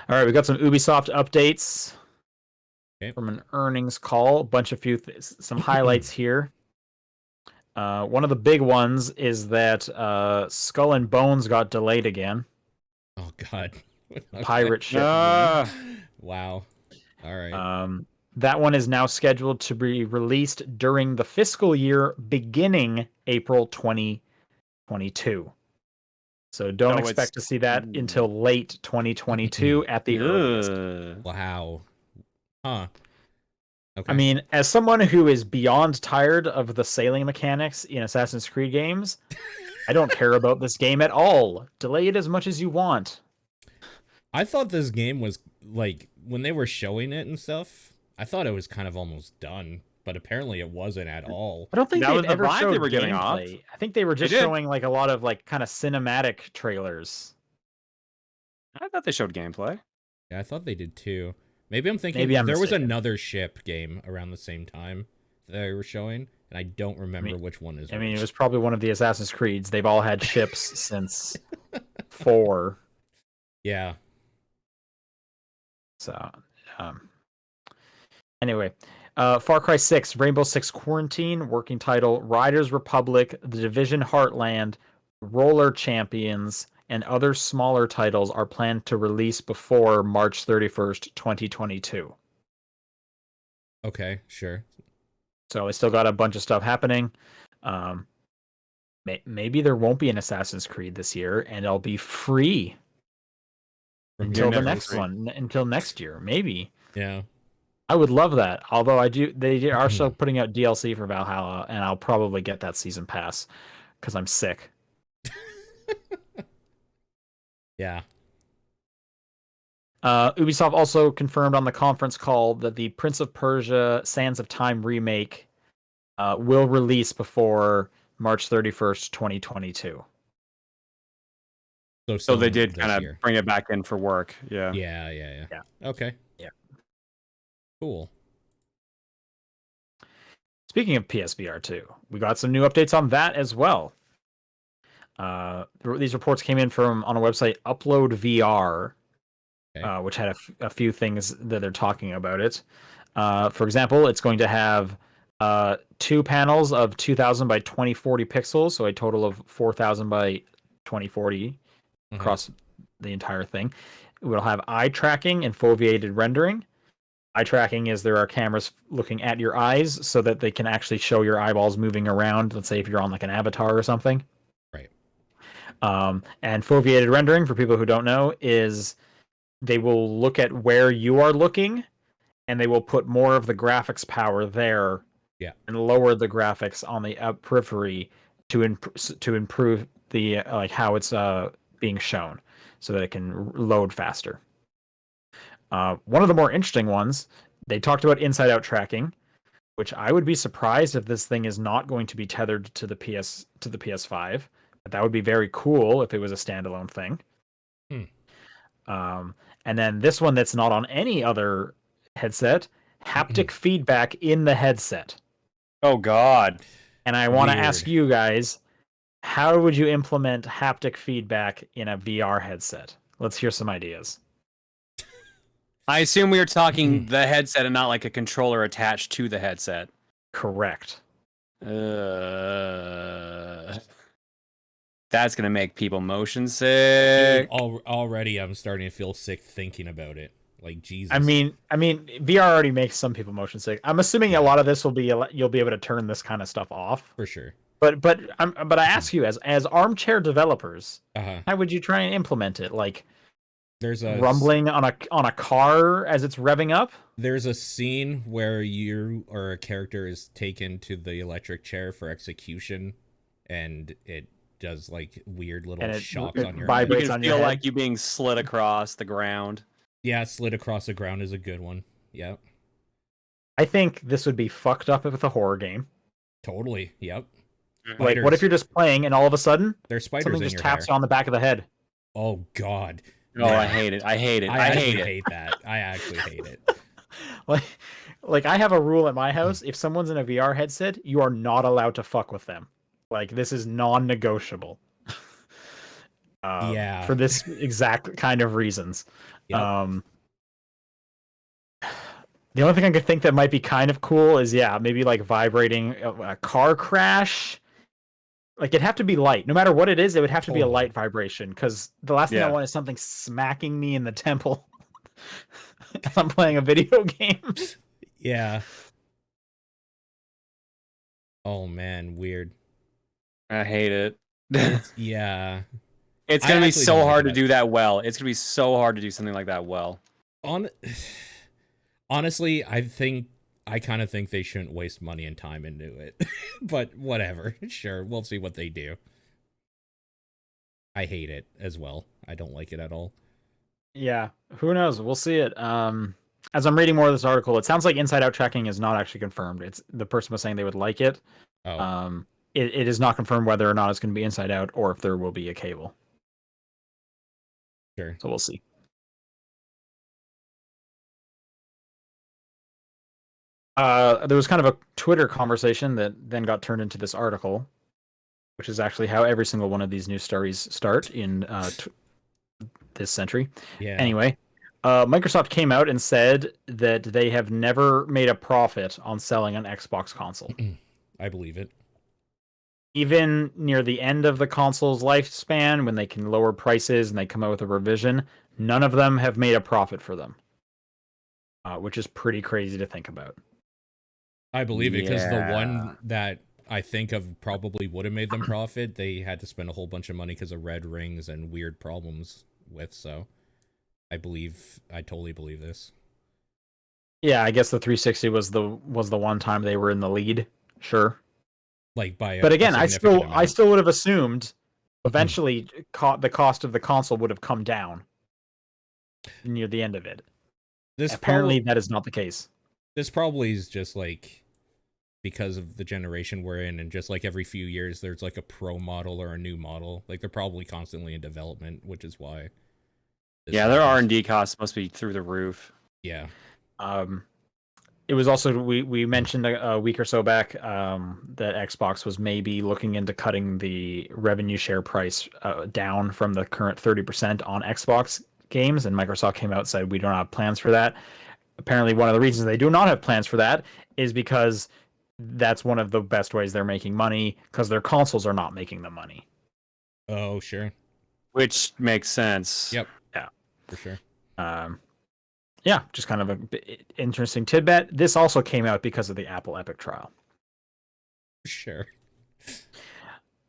B: All right, we got some Ubisoft updates from an earnings call. A bunch of some highlights here. One of the big ones is that Skull and Bones got delayed again.
A: Oh God!
B: Pirate ship.
A: Wow. All right.
B: That one is now scheduled to be released during the fiscal year beginning April 2022. So don't expect to see that until late 2022 at the earliest.
A: Wow. Huh. Okay.
B: I mean, as someone who is beyond tired of the sailing mechanics in Assassin's Creed games, I don't care about this game at all. Delay it as much as you want.
A: I thought this game was, like, when they were showing it and stuff, I thought it was kind of almost done, but apparently it wasn't at all.
B: I don't think they've ever showed they were getting off. I think they were just showing like a lot of like kind of cinematic trailers.
C: I thought they showed gameplay.
A: Yeah, I thought they did too. Maybe I'm thinking there was another ship game around the same time that they were showing, and I don't remember which one is.
B: I mean, it was probably one of the Assassin's Creeds. They've all had ships since 4.
A: Yeah.
B: So, anyway, Far Cry 6, Rainbow Six Quarantine, working title, Riders Republic, The Division Heartland, Roller Champions, and other smaller titles are planned to release before March 31st, 2022.
A: Okay, sure.
B: So they still got a bunch of stuff happening. Maybe there won't be an Assassin's Creed this year, and it'll be free until the next one, until next year. Maybe.
A: Yeah.
B: I would love that. Although they are still putting out DLC for Valhalla, and I'll probably get that season pass because I'm sick.
A: Yeah.
B: Ubisoft also confirmed on the conference call that the Prince of Persia: Sands of Time remake will release before March 31st, 2022.
C: So they did kind of bring it back in for work. Yeah.
A: Yeah. Okay.
B: Yeah.
A: Cool.
B: Speaking of PSVR 2, we got some new updates on that as well. These reports came in from on a website, Upload VR, which had a few things that they're talking about it. For example, it's going to have 2 panels of 2000 by 2040 pixels, so a total of 4000 by 2040 across the entire thing. It will have eye tracking and foveated rendering. Eye tracking is there are cameras looking at your eyes so that they can actually show your eyeballs moving around. Let's say if you're on like an avatar or something.
A: Right.
B: And foveated rendering, for people who don't know, is they will look at where you are looking, and they will put more of the graphics power there, and lower the graphics on the periphery to improve the like how it's being shown, so that it can load faster. One of the more interesting ones, they talked about inside-out tracking, which I would be surprised if this thing is not going to be tethered to the PS5. But that would be very cool if it was a standalone thing. And then this one that's not on any other headset, haptic feedback in the headset.
C: Oh God!
B: And I want to ask you guys, how would you implement haptic feedback in a VR headset? Let's hear some ideas.
C: I assume we were talking the headset and not like a controller attached to the headset.
B: Correct.
C: That's gonna make people motion sick.
B: Already,
A: I'm starting to feel sick thinking about it. Like Jesus.
B: I mean, VR already makes some people motion sick. I'm assuming a lot of this will be you'll be able to turn this kind of stuff off
A: for sure.
B: But I ask you, as armchair developers, how would you try and implement it? Like, there's a rumbling on a car as it's revving up.
A: There's a scene where you or a character is taken to the electric chair for execution, and it does like weird little shocks on your
C: head. You can feel like you being slid across the ground.
A: Yeah, slid across the ground is a good one. Yep.
B: I think this would be fucked up with a horror game.
A: Totally. Yep.
B: Like, what if you're just playing and all of a sudden
A: there's spiders
B: something just taps you on the back of the head?
A: Oh God.
C: Oh, yeah. I hate it. I hate
A: that. I actually hate it.
B: Like I have a rule at my house: if someone's in a VR headset, you are not allowed to fuck with them. Like, this is non-negotiable. For this exact kind of reasons. Yep. The only thing I could think that might be kind of cool is maybe like vibrating a car crash. Like, it'd have to be light. No matter what it is, it would have to be a light vibration, because the last thing I want is something smacking me in the temple as I'm playing a video game.
A: Yeah. Oh man, weird.
C: I hate it.
A: Yeah.
C: It's going to be so hard to do that well. It's going to be so hard to do something like that well.
A: Honestly, I kind of think they shouldn't waste money and time into it. But whatever. Sure, we'll see what they do. I hate it as well. I don't like it at all. Yeah,
B: who knows? We'll see it. As I'm reading more of this article, it sounds like inside-out tracking is not actually confirmed. It's the person was saying they would like it.
A: Oh.
B: It is not confirmed whether or not it's going to be inside out or if there will be a cable.
A: Sure.
B: So we'll see. There was kind of a Twitter conversation that then got turned into this article, which is actually how every single one of these news stories start in this century.
A: Yeah.
B: Anyway, Microsoft came out and said that they have never made a profit on selling an Xbox console.
A: I believe it.
B: even near the end of the console's lifespan, when they can lower prices and they come out with a revision, none of them have made a profit for them, which is pretty crazy to think about.
A: I believe it, because the one that I think of probably would have made them profit, they had to spend a whole bunch of money because of red rings and weird problems with, so I totally believe this.
B: Yeah, I guess the 360 was the one time they were in the lead, sure.
A: Like
B: but again, I still would have assumed eventually the cost of the console would have come down near the end of it. Apparently, that is not the case.
A: This probably is just like because of the generation we're in, and just like every few years there's like a pro model or a new model. Like they're probably constantly in development, which is why.
C: Yeah, their R&D costs must be through the roof.
A: Yeah.
B: It was also we mentioned a week or so back that Xbox was maybe looking into cutting the revenue share price down from the current 30% on Xbox games, and Microsoft came out and said we don't have plans for that. Apparently, one of the reasons they do not have plans for that is because that's one of the best ways they're making money, because their consoles are not making the money.
A: Oh, sure.
C: Which makes sense.
A: Yep.
B: Yeah.
A: For sure.
B: Yeah, just kind of an interesting tidbit. This also came out because of the Apple Epic trial.
A: Sure.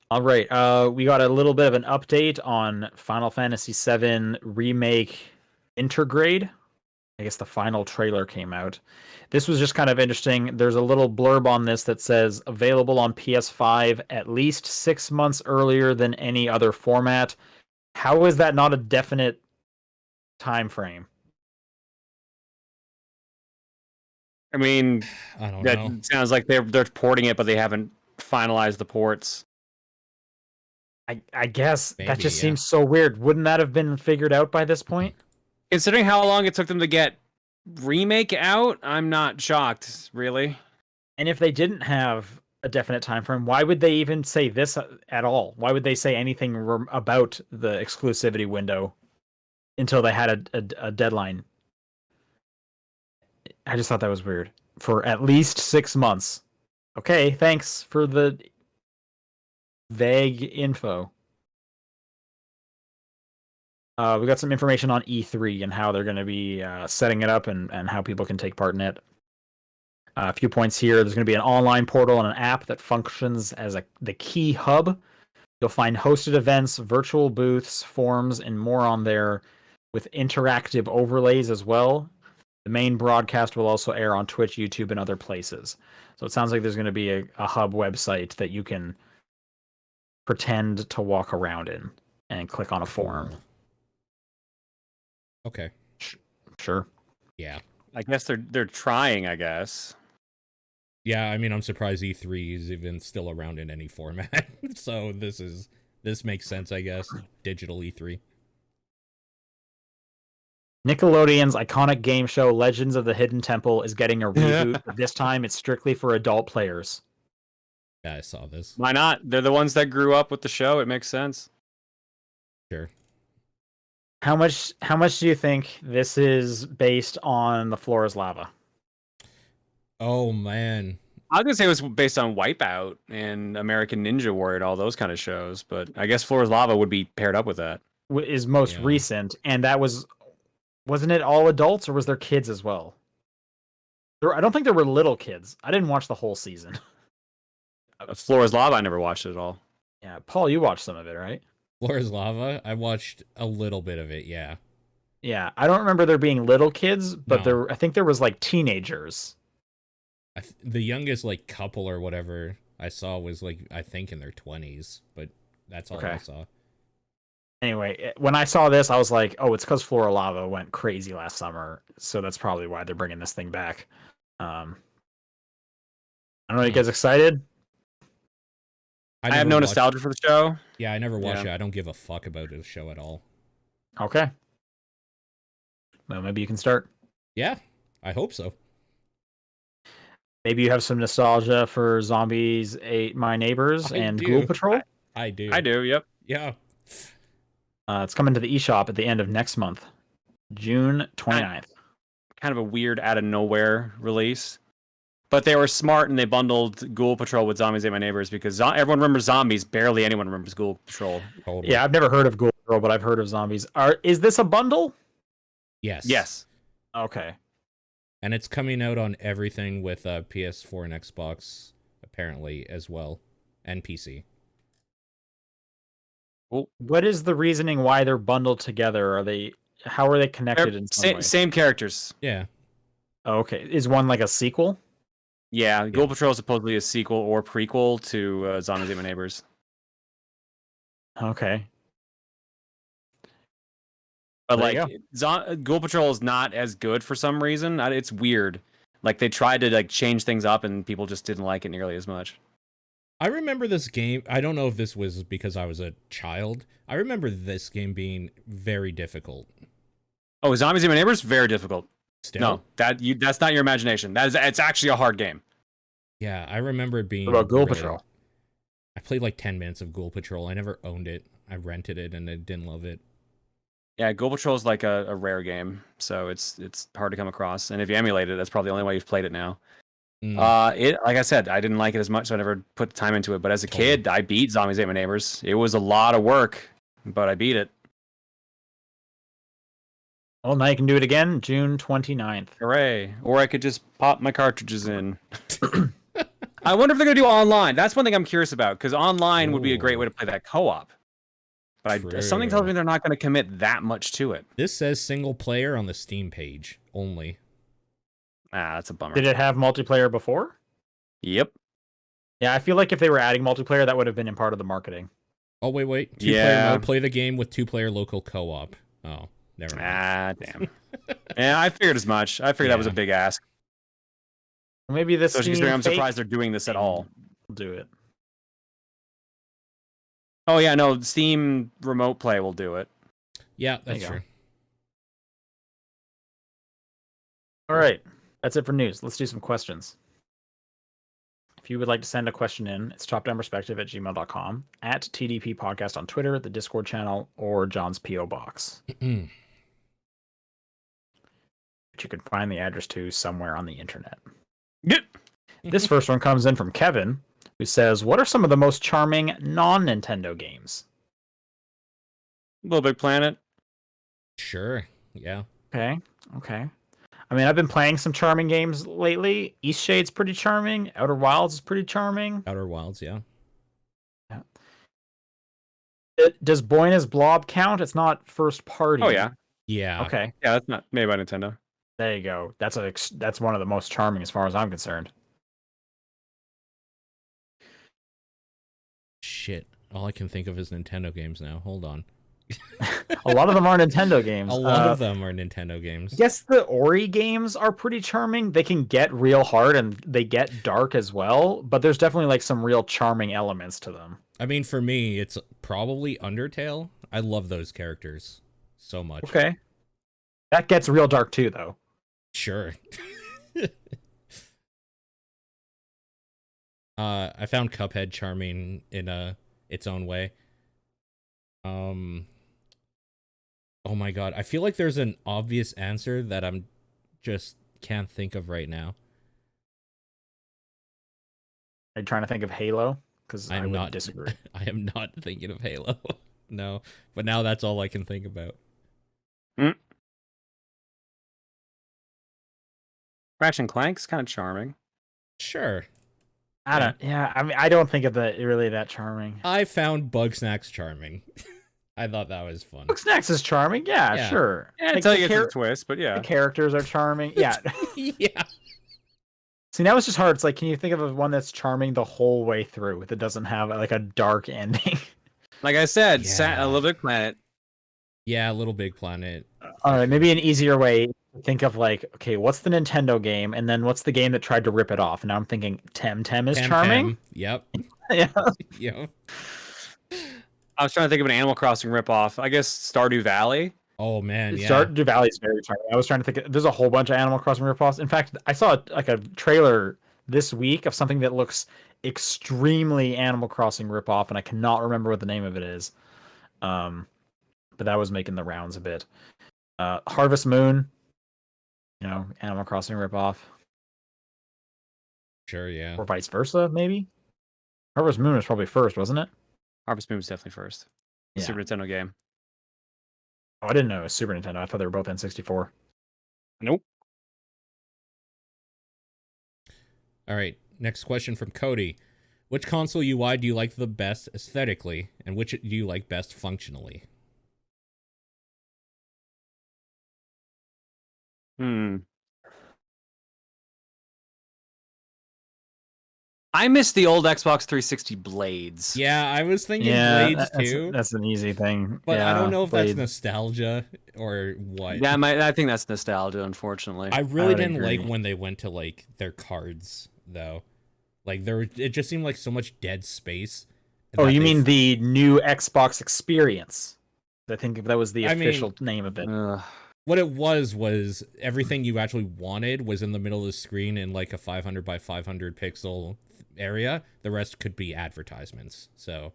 B: All right. We got a little bit of an update on Final Fantasy VII Remake Intergrade. I guess the final trailer came out. This was just kind of interesting. There's a little blurb on this that says available on PS5 at least 6 months earlier than any other format. How is that not a definite time frame?
C: I mean,
A: I don't know.
C: Sounds like they're porting it, but they haven't finalized the ports.
B: I guess maybe, that just seems so weird. Wouldn't that have been figured out by this point?
C: Considering how long it took them to get Remake out, I'm not shocked, really.
B: And if they didn't have a definite time frame, why would they even say this at all? Why would they say anything about the exclusivity window until they had a deadline? I just thought that was weird. For at least 6 months. Okay, thanks for the vague info. We got some information on E3 and how they're going to be setting it up and how people can take part in it. A few points here. There's going to be an online portal and an app that functions as the key hub. You'll find hosted events, virtual booths, forums, and more on there with interactive overlays as well. The main broadcast will also air on Twitch, YouTube, and other places. So it sounds like there's going to be a hub website that you can pretend to walk around in and click on a forum.
A: Okay.
B: Sure.
A: Yeah.
C: I guess they're trying, I guess.
A: Yeah, I mean, I'm surprised E3 is even still around in any format. So this makes sense, I guess. Digital E3.
B: Nickelodeon's iconic game show Legends of the Hidden Temple is getting a reboot, but this time it's strictly for adult players.
A: Yeah, I saw this.
C: Why not? They're the ones that grew up with the show. It makes sense.
A: Sure.
B: How much do you think this is based on The Floor is Lava?
A: Oh, man.
C: I was going to say it was based on Wipeout and American Ninja Warrior and all those kind of shows, but I guess Floor is Lava would be paired up with that.
B: Is most recent, and that wasn't it all adults, or was there kids as well? I don't think there were little kids. I didn't watch the whole season.
C: Floor is Lava, I never watched it at all.
B: Yeah, Paul, you watched some of it, right?
A: Floor is Lava? I watched a little bit of it, yeah.
B: Yeah, I don't remember there being little kids, but I think there was like teenagers.
A: The youngest like couple or whatever I saw was like, I think in their 20s, but that's all I saw.
B: Anyway, when I saw this, I was like, oh, it's because Floor Lava went crazy last summer, so that's probably why they're bringing this thing back. I don't know, you guys excited?
C: I have no nostalgia for the show.
A: Yeah, I never watched it. I don't give a fuck about the show at all.
B: Okay. Well, maybe you can start.
A: Yeah, I hope so.
B: Maybe you have some nostalgia for Zombies Ate My Neighbors and Ghoul Patrol?
A: I do.
C: I do, yep.
A: Yeah.
B: It's coming to the eShop at the end of next month, June 29th.
C: Kind of a weird out of nowhere release. But they were smart and they bundled Ghoul Patrol with Zombies Ate My Neighbors because everyone remembers zombies. Barely anyone remembers Ghoul Patrol.
A: Totally.
B: Yeah, I've never heard of Ghoul Patrol, but I've heard of zombies. Is this a bundle?
A: Yes.
C: Yes.
B: Okay.
A: And it's coming out on everything with PS4 and Xbox, apparently, as well, and PC.
B: Well, what is the reasoning why they're bundled together? How are they connected in some way?
C: Same characters.
A: Yeah.
B: Oh, okay. Is one like a sequel?
C: Yeah, Ghoul Patrol is supposedly a sequel or prequel to Zombies Ate My Neighbors.
B: Okay.
C: But like, Ghoul Patrol is not as good for some reason. It's weird. Like they tried to like change things up, and people just didn't like it nearly as much.
A: I remember this game. I don't know if this was because I was a child. I remember this game being very difficult.
C: Oh, Zombies Ate My Neighbors, very difficult.
A: Still?
C: No, that's not your imagination. It's actually a hard game.
A: Yeah, I remember it being.
B: What about Ghoul Patrol?
A: I played like 10 minutes of Ghoul Patrol. I never owned it. I rented it and I didn't love it.
C: Yeah, Ghoul Patrol is like a rare game, so it's hard to come across. And if you emulate it, that's probably the only way you've played it now. Like I said, I didn't like it as much, so I never put the time into it. But as a kid, I beat Zombies Ate My Neighbors. It was a lot of work, but I beat it.
B: Well, now you can do it again, June 29th.
C: Hooray! Or I could just pop my cartridges in. I wonder if they're gonna do online. That's one thing I'm curious about, because online would be a great way to play that co-op. But something tells me they're not going to commit that much to it.
A: This says single player on the Steam page only.
C: That's a bummer.
B: Did it have multiplayer before?
C: Yep.
B: Yeah, I feel like if they were adding multiplayer, that would have been in part of the marketing.
A: Oh, wait. Two-player mode. Play the game with two-player local co-op. Oh, never mind.
C: Damn. Yeah, I figured as much. I figured that was a big ask.
B: Maybe this.
C: I'm surprised they're doing this at all.
B: We'll do it.
C: Oh yeah, no, Steam Remote Play will do it.
A: Yeah, that's true.
B: All right, that's it for news. Let's do some questions. If you would like to send a question in, it's topdownperspective@gmail.com, at TDP Podcast on Twitter, the Discord channel, or John's P.O. Box. Which you can find the address to somewhere on the internet. This first one comes in from Kevin, who says, what are some of the most charming non-Nintendo games?
C: Little Big Planet.
A: Sure, yeah.
B: Okay. I mean, I've been playing some charming games lately. Eastshade's pretty charming. Outer Wilds is pretty charming.
A: Outer Wilds, yeah.
B: Does Boyna's Blob count? It's not first party.
C: Oh, yeah.
A: Yeah.
B: Okay.
C: Yeah, that's not made by Nintendo.
B: There you go. That's one of the most charming as far as I'm concerned.
A: Shit. All I can think of is Nintendo games now. Hold on.
B: A lot of them are Nintendo games.
A: A lot of them are Nintendo games.
B: I guess the Ori games are pretty charming. They can get real hard and they get dark as well, but there's definitely like some real charming elements to them.
A: I mean, for me, it's probably Undertale. I love those characters so much.
B: Okay. That gets real dark too, though.
A: Sure. I found Cuphead charming in its own way. Oh my god, I feel like there's an obvious answer that I'm just can't think of right now.
B: Are you trying to think of Halo? Because I would disagree.
A: I am not thinking of Halo. No, but now that's all I can think about.
C: Ratchet and Clank's kind of charming.
A: Sure.
B: I mean, I don't think of it really that charming.
A: I found Bugsnax charming. I thought that was fun.
B: Bugsnax is charming. Yeah, sure.
C: Yeah, until you get to the twist, but yeah.
B: The characters are charming. Yeah.
A: Yeah.
B: See, now it's just hard. It's like, can you think of one that's charming the whole way through that doesn't have like a dark ending?
C: Like I said, A Little Big Planet.
A: Yeah, Little Big Planet.
B: All right, maybe an easier way to think of like, okay, what's the Nintendo game, and then what's the game that tried to rip it off? And now I'm thinking Temtem is charming.
A: Yep.
B: Yeah.
A: Yep.
C: I was trying to think of an Animal Crossing ripoff. I guess Stardew Valley.
A: Oh man, yeah.
B: Stardew Valley is very charming. I was trying to think. There's a whole bunch of Animal Crossing ripoffs. In fact, I saw like a trailer this week of something that looks extremely Animal Crossing ripoff, and I cannot remember what the name of it is. But that was making the rounds a bit. Harvest Moon, Animal Crossing ripoff.
A: Sure, yeah.
B: Or vice versa, maybe. Harvest Moon was probably first, wasn't it?
C: Harvest Moon was definitely first.
B: Yeah.
C: Super Nintendo game.
B: Oh, I didn't know it was Super Nintendo. I thought they were both N64.
C: Nope.
A: All right, next question from Cody. Which console UI do you like the best aesthetically, and which do you like best functionally?
C: I miss the old Xbox 360 blades.
A: Yeah, I was thinking blades too.
B: That's an easy thing.
A: But
B: yeah,
A: I don't know if
B: blades.
A: that's nostalgia or what.
C: Yeah, I think that's nostalgia, unfortunately.
A: I really didn't like when they went to like their cards though. Like it just seemed like so much dead space.
B: Oh, you mean the new Xbox Experience? I think that was the official name of it.
A: What it was everything you actually wanted was in the middle of the screen in like a 500 by 500 pixel area. The rest could be advertisements. So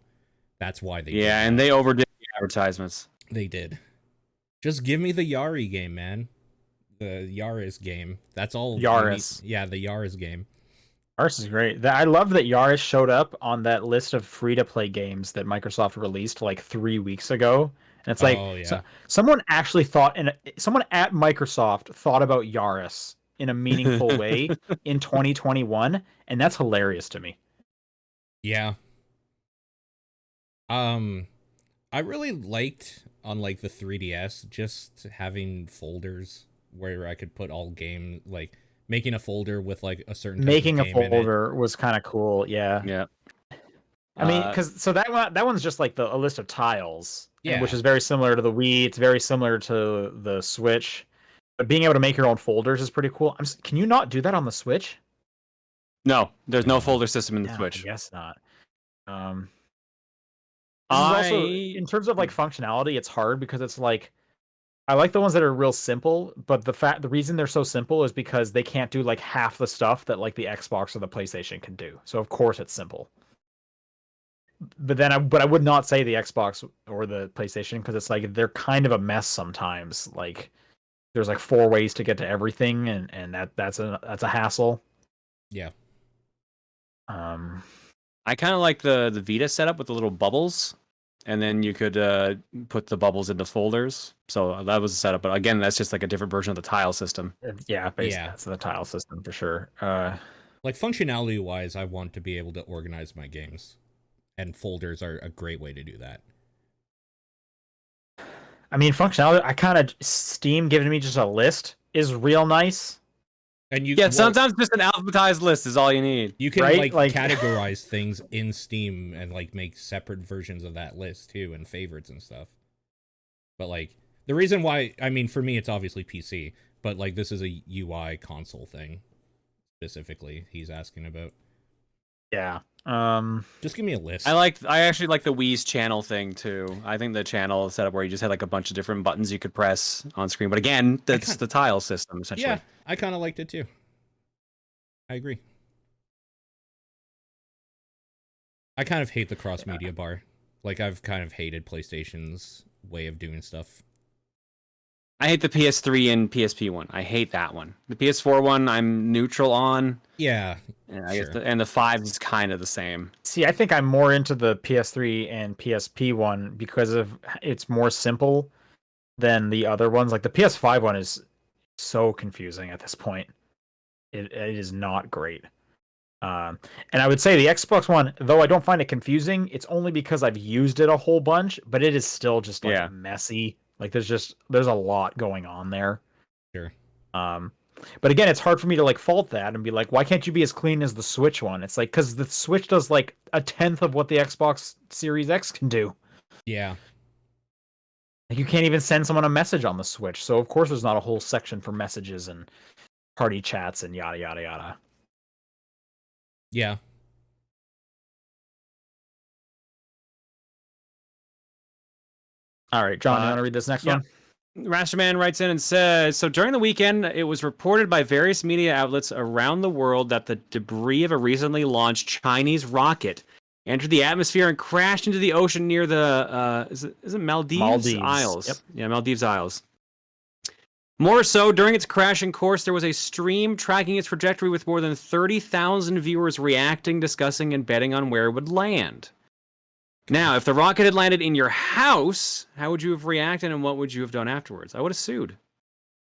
A: that's why they did that.
C: And they overdid the advertisements.
A: They did. Just give me the Yari game, man. The Yaris game. That's all.
B: Yaris.
A: Yeah, the Yaris game.
B: Yaris is great. I love that Yaris showed up on that list of free-to-play games that Microsoft released like 3 weeks ago. And it's like, someone actually someone at Microsoft thought about Yaris in a meaningful way in 2021, and that's hilarious to me.
A: Yeah. I really liked on like the 3DS just having folders where I could put all game, like making a folder with like a certain
B: making a folder was kind of cool. Yeah. I mean, because that one's just like a list of tiles, which is very similar to the Wii. It's very similar to the Switch, but being able to make your own folders is pretty cool. Can you not do that on the Switch?
C: No, there's no folder system in the Switch.
B: I guess not. Also, in terms of like functionality, it's hard because it's like I like the ones that are real simple, but the reason they're so simple is because they can't do like half the stuff that like the Xbox or the PlayStation can do. So of course it's simple. But I would not say the Xbox or the PlayStation because it's like they're kind of a mess sometimes. Like there's like 4 ways to get to everything, and that's a hassle.
A: Yeah.
C: I kind of like the Vita setup with the little bubbles, and then you could put the bubbles into folders. So that was a setup, but again, that's just like a different version of the tile system.
B: Yeah, basically that's the tile system for sure.
A: Like functionality wise, I want to be able to organize my games. And folders are a great way to do that.
B: I mean, functionality, Steam giving me just a list is real nice.
A: And
C: sometimes just an alphabetized list is all you need.
A: You can like categorize things in Steam and like make separate versions of that list too, and favorites and stuff. But like the reason why, I mean, for me, it's obviously PC, but like this is a UI console thing specifically he's asking about.
B: Yeah.
A: Just give me a list.
C: I actually like the Wii's channel thing too. I think the channel setup where you just had like a bunch of different buttons you could press on screen. But again, that's the tile system essentially.
A: Yeah, I kind of liked it too. I agree. I kind of hate the cross media bar. Like I've kind of hated PlayStation's way of doing stuff.
C: I hate the PS3 and PSP one. I hate that one. The PS4 one, I'm neutral on.
A: Yeah.
C: I guess the 5 is kind of the same.
B: See, I think I'm more into the PS3 and PSP one because it's more simple than the other ones. Like the PS5 one is so confusing at this point. It is not great. And I would say the Xbox one, though I don't find it confusing, it's only because I've used it a whole bunch, but it is still just like messy. Like there's a lot going on there.
A: Sure.
B: But again, it's hard for me to like fault that and be like, why can't you be as clean as the Switch one? It's like because the Switch does like 1/10 of what the Xbox Series X can do.
A: Yeah.
B: Like you can't even send someone a message on the Switch, so of course there's not a whole section for messages and party chats and yada yada yada.
A: Yeah.
B: All right, John, you want to read this next one?
C: Rasterman writes in and says, so during the weekend, it was reported by various media outlets around the world that the debris of a recently launched Chinese rocket entered the atmosphere and crashed into the ocean near the, is it Maldives Isles?
B: Yep.
C: Yeah, Maldives Isles. More so, during its crashing course, there was a stream tracking its trajectory with more than 30,000 viewers reacting, discussing, and betting on where it would land. Now, if the rocket had landed in your house, how would you have reacted and what would you have done afterwards? I would have sued.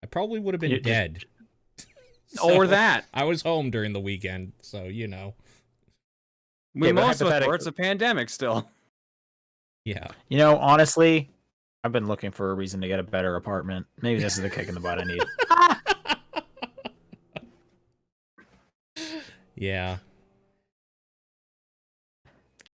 A: I probably would have been dead.
C: Or that.
A: I was home during the weekend, so
C: Most of us were. It's a pandemic still.
A: Yeah.
B: Honestly, I've been looking for a reason to get a better apartment. Maybe this is the kick in the butt I need.
A: Yeah.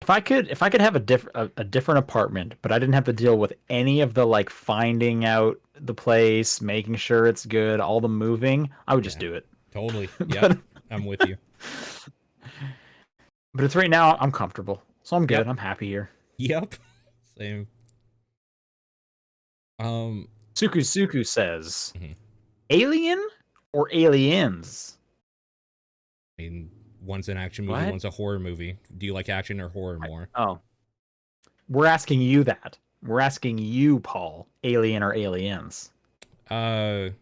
B: If I could have a different apartment, but I didn't have to deal with any of the finding out the place, making sure it's good, all the moving, I would just do it.
A: Totally. Yeah. I'm with you.
B: But it's right now I'm comfortable. So I'm good.
A: Yep.
B: I'm happy here.
A: Yep. Same.
B: Suku says, Alien or Aliens?
A: I mean, one's an action movie, one's a horror movie. Do you like action or horror more?
C: Oh.
B: We're asking you that. We're asking you, Paul. Alien or Aliens?
A: Aliens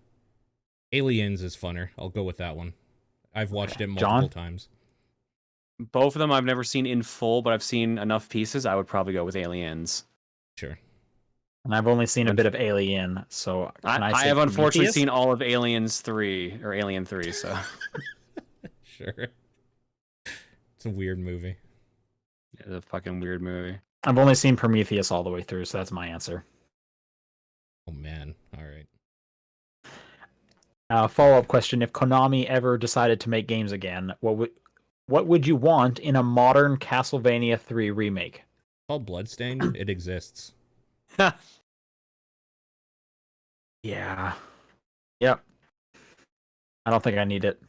A: is funner. I'll go with that one. I've watched it multiple times.
C: Both of them I've never seen in full, but I've seen enough pieces. I would probably go with Aliens.
A: Sure.
B: And I've only seen a bit of Alien, so
C: I have unfortunately seen all of Aliens 3 or Alien 3, so
A: sure. It's a weird movie.
C: It's a fucking weird movie.
B: I've only seen Prometheus all the way through, so that's my answer.
A: Oh man. All right.
B: Follow-up question: if Konami ever decided to make games again, what would you want in a modern Castlevania 3 remake?
A: Called Bloodstained. It exists.
B: Yeah. Yep. I don't think I need it.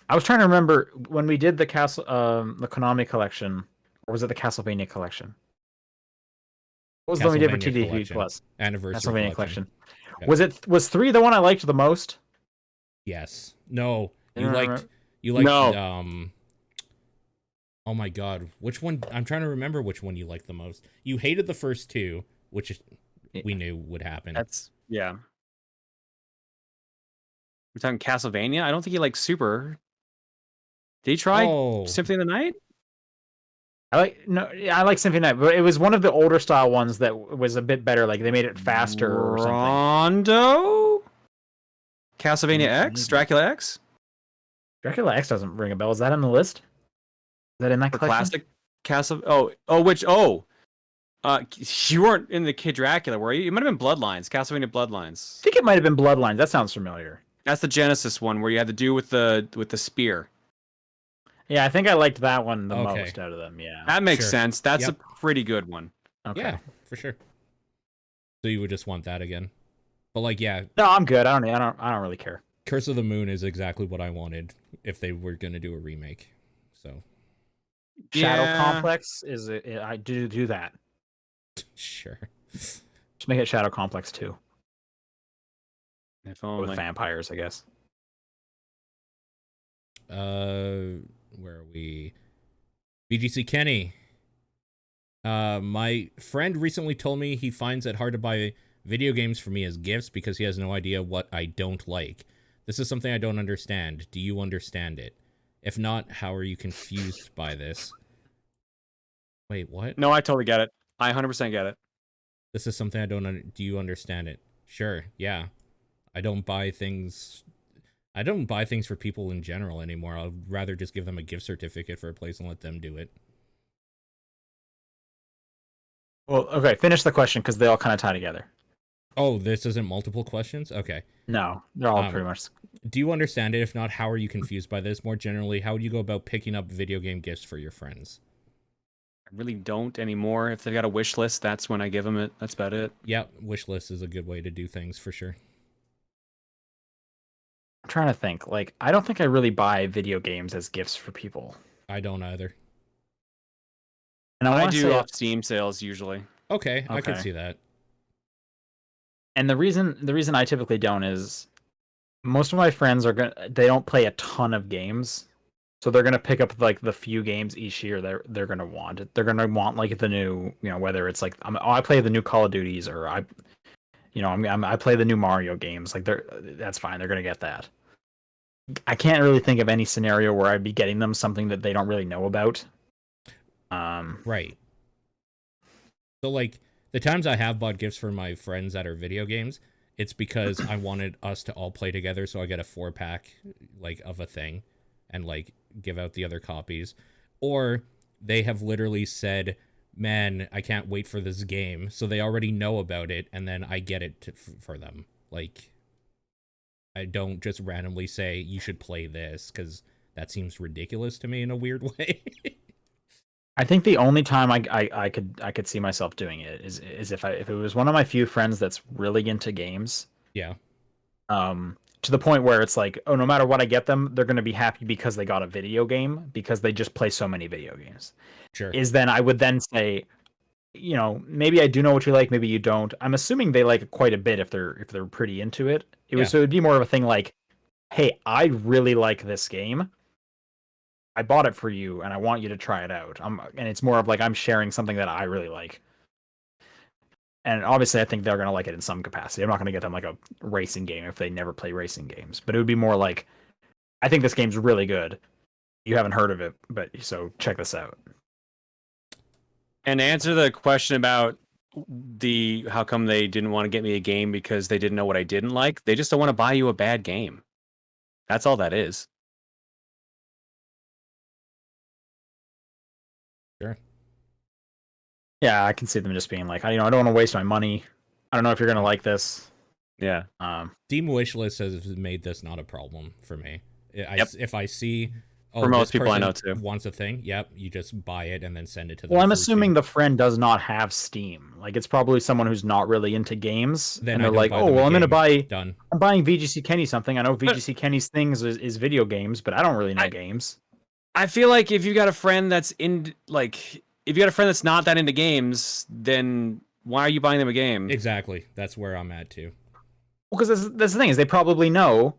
B: I was trying to remember when we did the Konami collection, or was it the Castlevania collection? What was the one we did for TDP Plus?
A: Anniversary
B: Castlevania collection.
A: Okay.
B: Was 3 the one I liked the most?
A: Yes. No. You liked
C: no.
A: Oh my god, which one? I'm trying to remember which one you liked the most. You hated the first two, which we knew would happen.
C: Yeah. We're talking Castlevania? I don't think he liked Super. Did he try Symphony of the Night?
B: I like Symphony of the Night, but it was one of the older style ones that was a bit better. Like they made it faster or something.
C: Rondo? Castlevania X? Dracula X?
B: Dracula X doesn't ring a bell. Is that on the list? Is that in that collection?
C: Classic Castle? You weren't in the Kid Dracula, were you? It might have been Bloodlines, Castlevania Bloodlines.
B: I think it might have been Bloodlines. That sounds familiar.
C: That's the Genesis one where you had to do with the spear.
B: Yeah, I think I liked that one the most out of them. Yeah,
C: that makes sense. That's a pretty good one.
B: Okay.
A: Yeah, for sure. So you would just want that again, but
B: No, I'm good. I don't really care.
A: Curse of the Moon is exactly what I wanted if they were gonna do a remake. So
B: Shadow Complex is I do that.
A: Sure.
B: Just make it Shadow Complex 2.
C: If only.
B: With vampires, I guess.
A: Where are we? BGC Kenny. My friend recently told me he finds it hard to buy video games for me as gifts because he has no idea what I don't like. This is something I don't understand. Do you understand it? If not, how are you confused by this? Wait, what?
C: No, I totally get it. I 100% get it.
A: This is something I don't do you understand it? Sure, yeah. I don't buy things for people in general anymore. I'd rather just give them a gift certificate for a place and let them do it.
B: Well, okay, finish the question because they all kind of tie together.
A: Oh, this isn't multiple questions? Okay.
B: No, they're all pretty much.
A: Do you understand it? If not, how are you confused by this? More generally, how would you go about picking up video game gifts for your friends?
C: I really don't anymore. If they've got a wish list, that's when I give them it. That's about it.
A: Yeah, wish list is a good way to do things for sure.
B: I'm trying to think. I don't think I really buy video games as gifts for people.
A: I don't either.
B: And
C: I do off Steam sales usually.
A: Okay, I can see that.
B: And the reason I typically don't is most of my friends they don't play a ton of games. So they're gonna pick up the few games each year they're gonna want. They're gonna want the new, whether it's I play the new Call of Duties or I play the new Mario games. Like that's fine. They're gonna get that. I can't really think of any scenario where I'd be getting them something that they don't really know about.
A: Right. So like the times I have bought gifts for my friends that are video games, it's because I wanted us to all play together, so I get a 4-pack like of a thing and like give out the other copies. Or they have literally said, man, I can't wait for this game, so they already know about it, and then I get it for them. Like, I don't just randomly say, you should play this, because that seems ridiculous to me in a weird way.
B: I think the only time I could see myself doing it is if it was one of my few friends that's really into games.
A: Yeah.
B: To the point where it's like, oh, no matter what I get them, they're going to be happy because they got a video game, because they just play so many video games.
A: Sure.
B: Then I would then say, maybe I do know what you like, maybe you don't. I'm assuming they like it quite a bit if they're pretty into it. So it'd be more of a thing like, hey, I really like this game. I bought it for you, and I want you to try it out. And it's more of like I'm sharing something that I really like. And obviously, I think they're gonna like it in some capacity. I'm not gonna get them like a racing game if they never play racing games. But it would be more like, I think this game's really good. You haven't heard of it, but so check this out.
C: And to answer the question about how come they didn't want to get me a game because they didn't know what I didn't like, they just don't want to buy you a bad game. That's all that is.
A: Sure.
B: Yeah, I can see them just being like, I don't want to waste my money. I don't know if you're gonna like this.
C: Yeah.
A: Steam wishlist has made this not a problem for me. If I see,
C: for most people I know too,
A: wants a thing, yep, you just buy it and then send it to them.
B: Well, I'm assuming the friend does not have Steam. Like, it's probably someone who's not really into games.
A: Then
B: and they're like, oh, well, I'm gonna buy.
A: Done.
B: I'm buying VGC Kenny something. I know VGC Kenny's things is video games, but I don't really know games.
C: I feel like if you got a friend that's not that into games, then why are you buying them a game?
A: Exactly. That's where I'm at too.
B: Well, because that's the thing, is they probably know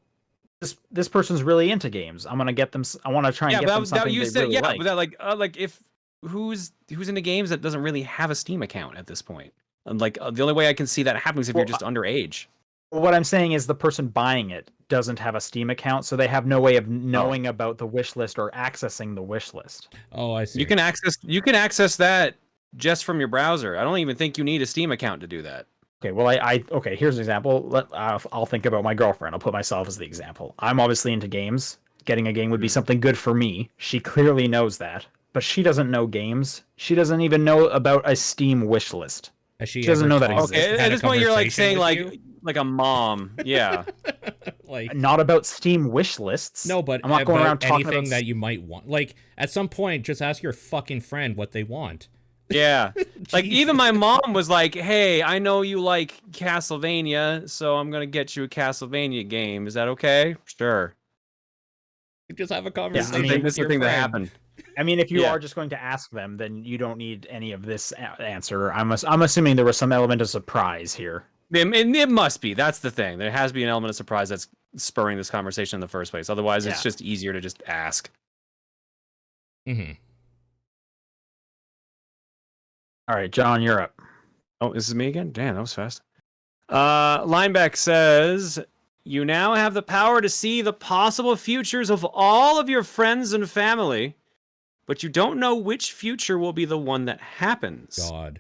B: this person's really into games. I'm gonna get them. I want to try and get them something they really like.
C: But that like if who's into games that doesn't really have a Steam account at this point? And like the only way I can see that happening is if you're just underage.
B: Well, what I'm saying is the person buying it doesn't have a Steam account, so they have no way of knowing about the wish list or accessing the wish list.
A: Oh, I see.
C: You can access that just from your browser. I don't even think you need a Steam account to do that.
B: Okay, well, okay, here's an example. I'll think about my girlfriend. I'll put myself as the example. I'm obviously into games. Getting a game would be something good for me. She clearly knows that, but she doesn't know games. She doesn't even know about a Steam wish list. She doesn't know that exists.
C: Okay, at this point you're like saying like a mom. Yeah.
B: Like, not about Steam wish lists.
A: No, but
B: I'm not going around talking
A: anything
B: about
A: that you might want. Like, at some point, just ask your fucking friend what they want.
C: Yeah. Like, even my mom was like, hey, I know you like Castlevania, so I'm going to get you a Castlevania game. Is that okay? Sure.
A: You just have a conversation.
C: Yeah, this is the thing that happened.
B: I mean, if you are just going to ask them, then you don't need any of this answer. I'm assuming there was some element of surprise here.
C: It must be. That's the thing. There has to be an element of surprise that's spurring this conversation in the first place. Otherwise, it's just easier to just ask.
A: Mm-hmm.
B: All right, John, you're up.
C: Oh, this is me again? Damn, that was fast. Lineback says, you now have the power to see the possible futures of all of your friends and family, but you don't know which future will be the one that happens.
A: God.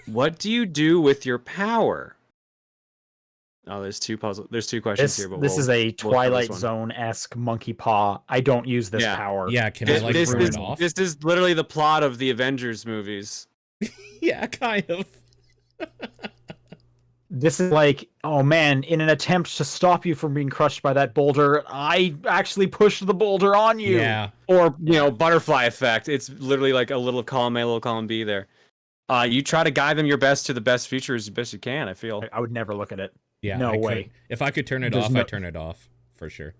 C: What do you do with your power? Oh, there's two questions here. But
B: this is a Twilight Zone-esque monkey paw. I don't use this power.
A: Yeah, can I turn it off?
C: This is literally the plot of the Avengers movies.
A: Yeah, kind of.
B: This is like, oh man, in an attempt to stop you from being crushed by that boulder, I actually pushed the boulder on you.
A: Yeah.
C: Or, butterfly effect. It's literally like a little column A, a little column B there. You try to guide them your best to the best future as best you can, I feel.
B: I would never look at it.
A: Yeah,
B: no way.
A: If I could turn it off, I'd turn it off for sure.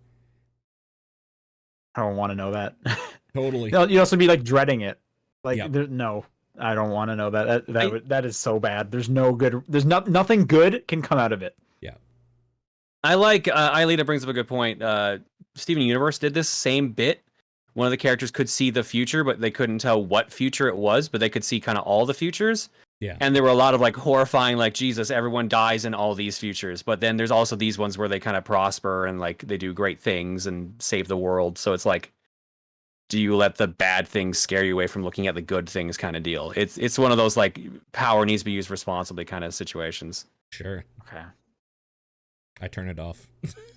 B: I don't want to know that.
A: Totally.
B: You'd also be like dreading it. Like, no, I don't want to know that. That is so bad. There's no good. There's nothing good can come out of it.
A: Yeah.
C: I like. Ailita brings up a good point. Steven Universe did this same bit. One of the characters could see the future, but they couldn't tell what future it was, but they could see kind of all the futures.
A: Yeah.
C: And there were a lot of like horrifying, like, Jesus, everyone dies in all these futures. But then there's also these ones where they kind of prosper and like they do great things and save the world. So it's like, do you let the bad things scare you away from looking at the good things kind of deal? It's one of those like power needs to be used responsibly kind of situations.
A: Sure.
B: Okay.
A: I turn it off.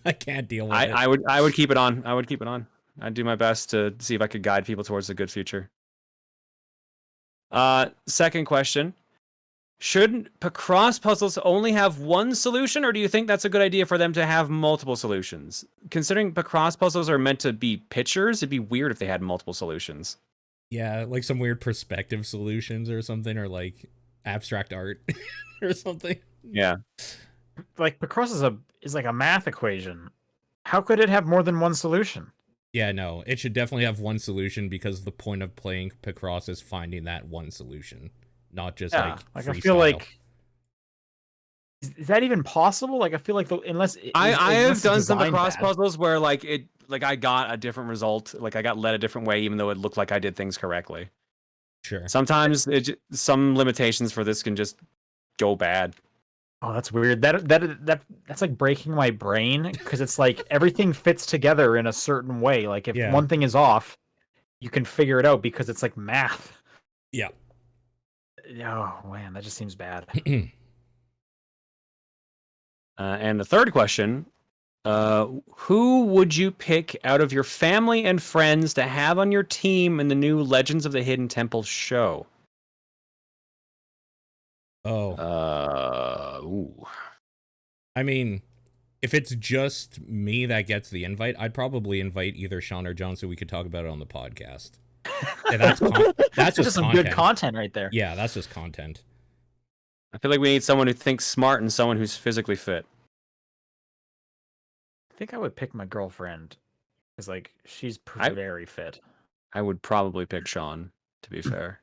A: I can't deal with it.
C: I would keep it on. I would keep it on. I'd do my best to see if I could guide people towards a good future. Second question. Should cross puzzles only have one solution, or do you think that's a good idea for them to have multiple solutions? Considering cross puzzles are meant to be pictures, it'd be weird if they had multiple solutions.
A: Yeah, like some weird perspective solutions or something, or like abstract art or something.
C: Yeah.
B: Like Picross is like a math equation. How could it have more than one solution?
A: Yeah, no, it should definitely have one solution because the point of playing Picross is finding that one solution, not just like
B: I
A: freestyle.
B: feel like is that even possible? Like I feel like
C: I have done some Picross puzzles where like I got a different result, like I got led a different way even though it looked like I did things correctly.
A: Sure.
C: Sometimes some limitations for this can just go bad.
B: Oh, that's weird. That's like breaking my brain because it's like everything fits together in a certain way. Like if one thing is off, you can figure it out because it's like math.
A: Yeah.
B: Oh man, that just seems bad.
C: And the third question, who would you pick out of your family and friends to have on your team in the new Legends of the Hidden Temple show?
A: Ooh. I mean, if it's just me that gets the invite, I'd probably invite either Sean or John so we could talk about it on the podcast. Yeah, that's just
B: some good content right there.
A: Yeah, that's just content.
C: I feel like we need someone who thinks smart and someone who's physically fit.
B: I think I would pick my girlfriend because like she's very fit.
C: I would probably pick Sean, to be fair.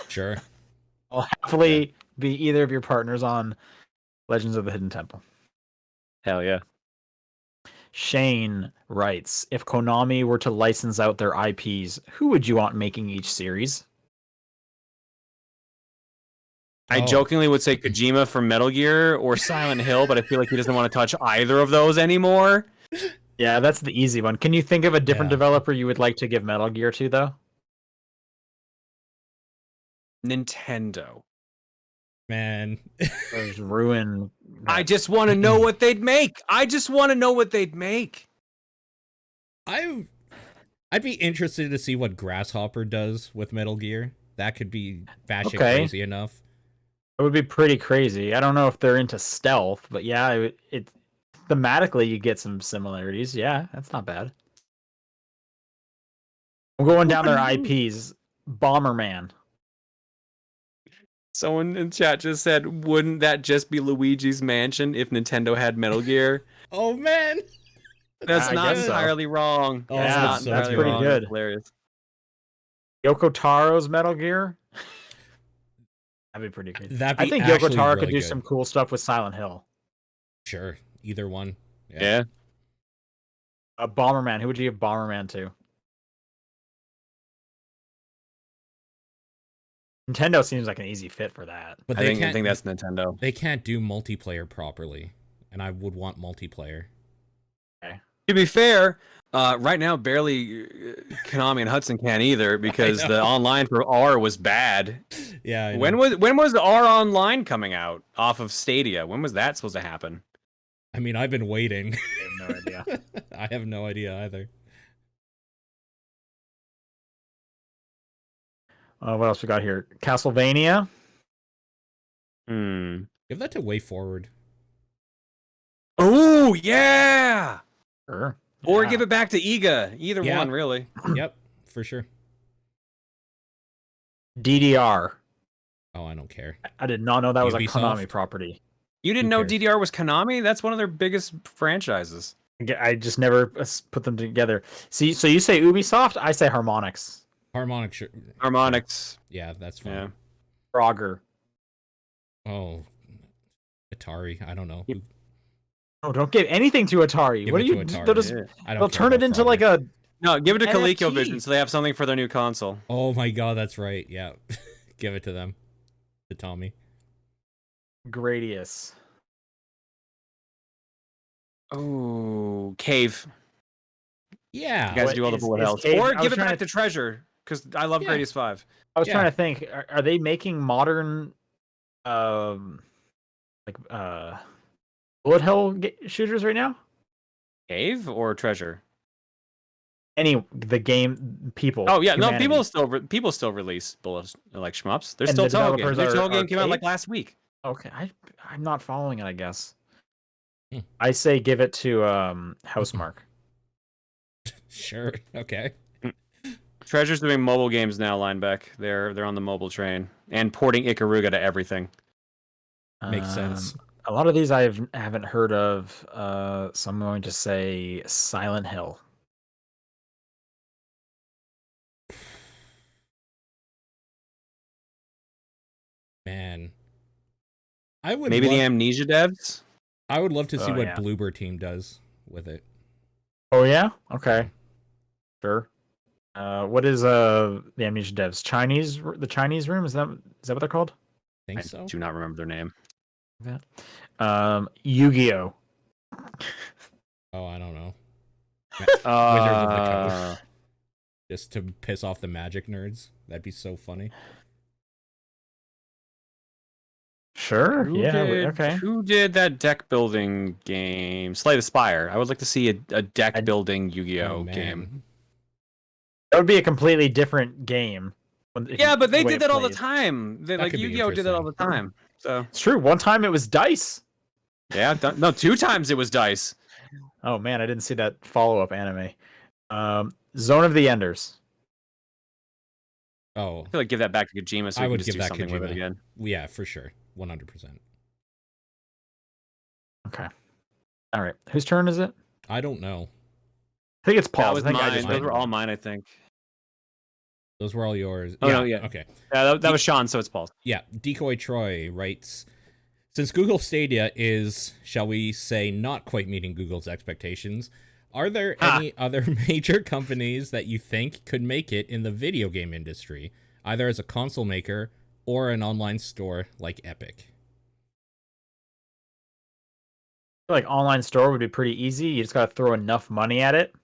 A: Sure.
B: I'll happily be either of your partners on Legends of the Hidden Temple.
C: Hell yeah.
B: Shane writes, if Konami were to license out their IPs, who would you want making each series?
C: I jokingly would say Kojima from Metal Gear or Silent Hill, but I feel like he doesn't want to touch either of those anymore.
B: Yeah, that's the easy one. Can you think of a different developer you would like to give Metal Gear to, though?
C: Nintendo.
B: Man. There's ruin.
C: I just want to know what they'd make. I'd
A: be interested to see what Grasshopper does with Metal Gear. That could be batshit crazy enough.
B: It would be pretty crazy. I don't know if they're into stealth, but yeah, it thematically you get some similarities. Yeah, that's not bad. I'm going down their IPs. Bomberman.
C: Someone in chat just said, wouldn't that just be Luigi's Mansion if Nintendo had Metal Gear?
A: Oh, man.
C: That's not entirely wrong.
B: Oh, yeah, that's pretty good.
C: That's hilarious.
B: Yoko Taro's Metal Gear? That'd be pretty good. I think Yoko Taro really could do some cool stuff with Silent Hill.
A: Sure. Either one.
C: Yeah.
B: A Bomberman. Who would you give Bomberman to? Nintendo seems like an easy fit for that.
C: But I think that's Nintendo.
A: They can't do multiplayer properly, and I would want multiplayer.
B: Okay.
C: To be fair, right now barely Konami and Hudson can either because the online for R was bad.
A: Yeah.
C: When was the R Online coming out off of Stadia? When was that supposed to happen?
A: I mean, I've been waiting.
B: I have no idea.
A: I have no idea either.
B: What else we got here? Castlevania.
A: Give that to Way Forward.
C: Oh yeah.
B: Sure.
C: Or give it back to Iga. Either one, really.
A: Yep, for sure.
B: DDR.
A: Oh, I don't care.
B: I did not know that was a Konami property.
C: You didn't know DDR was Konami? That's one of their biggest franchises.
B: I just never put them together. See, so you say Ubisoft, I say Harmonix.
C: Harmonix.
A: Yeah, that's fine.
C: Yeah.
B: Frogger.
C: Oh,
A: Atari. I don't know.
B: Oh, don't give anything to Atari. What are you? They'll turn it into like a.
C: No, give it to ColecoVision so they have something for their new console.
A: Oh my god, that's right. Yeah, give it to them. to Tommy?
B: Gradius.
C: Oh, Cave.
A: Yeah.
C: You guys do all the bullet hells. Or give it back to Treasure, because I love Gradius 5.
B: I was trying to think, are they making modern bullet hell shooters right now?
C: Cave or Treasure?
B: The game people.
C: Oh yeah, humanity. No, people still release bullets like shmups. There's still Toho games. Their Toho game came out like last week.
B: Okay, I'm not following it, I guess. I say give it to Housemarque.
A: Sure. Okay.
C: Treasure's doing mobile games now, Lineback. They're on the mobile train and porting Ikaruga to everything.
A: Makes sense.
B: A lot of these I haven't heard of. So I'm going to say Silent Hill.
A: Man, I would
C: maybe the Amnesia devs.
A: I would love to see what Bloober Team does with it.
B: Oh yeah, okay, sure. What is the Amnesia devs? The Chinese room, is that what they're called?
A: I so.
C: Do not remember their name.
B: Yu-Gi-Oh.
A: Oh, I don't know. Wizards of the Coast. Just to piss off the Magic nerds. That'd be so funny.
B: Sure. Okay.
C: Who did that deck building game? Slay the Spire. I would like to see a deck building Yu-Gi-Oh game.
B: That would be a completely different game.
C: Yeah, but they did that all the time. Like Yu-Gi-Oh did that all the time. So
B: it's true. One time it was dice.
C: Yeah, no, 2 times it was dice.
B: Oh man, I didn't see that follow-up anime. Zone of the Enders.
A: Oh,
C: I feel like give that back to Kojima so
A: I
C: we
A: would
C: can just
A: give
C: do something with it again.
A: Yeah, for sure. 100%.
B: Okay. All right. Whose turn is it?
A: I don't know.
B: I think it's Paul's.
C: That was mine. Those were all mine, I think.
A: Those were all yours.
C: Oh, yeah.
A: Okay.
C: Yeah, that was Sean, so it's Paul's.
A: Yeah. Decoy Troy writes, since Google Stadia is, shall we say, not quite meeting Google's expectations, are there any other major companies that you think could make it in the video game industry, either as a console maker or an online store like Epic?
B: I feel like online store would be pretty easy. You just got to throw enough money at it.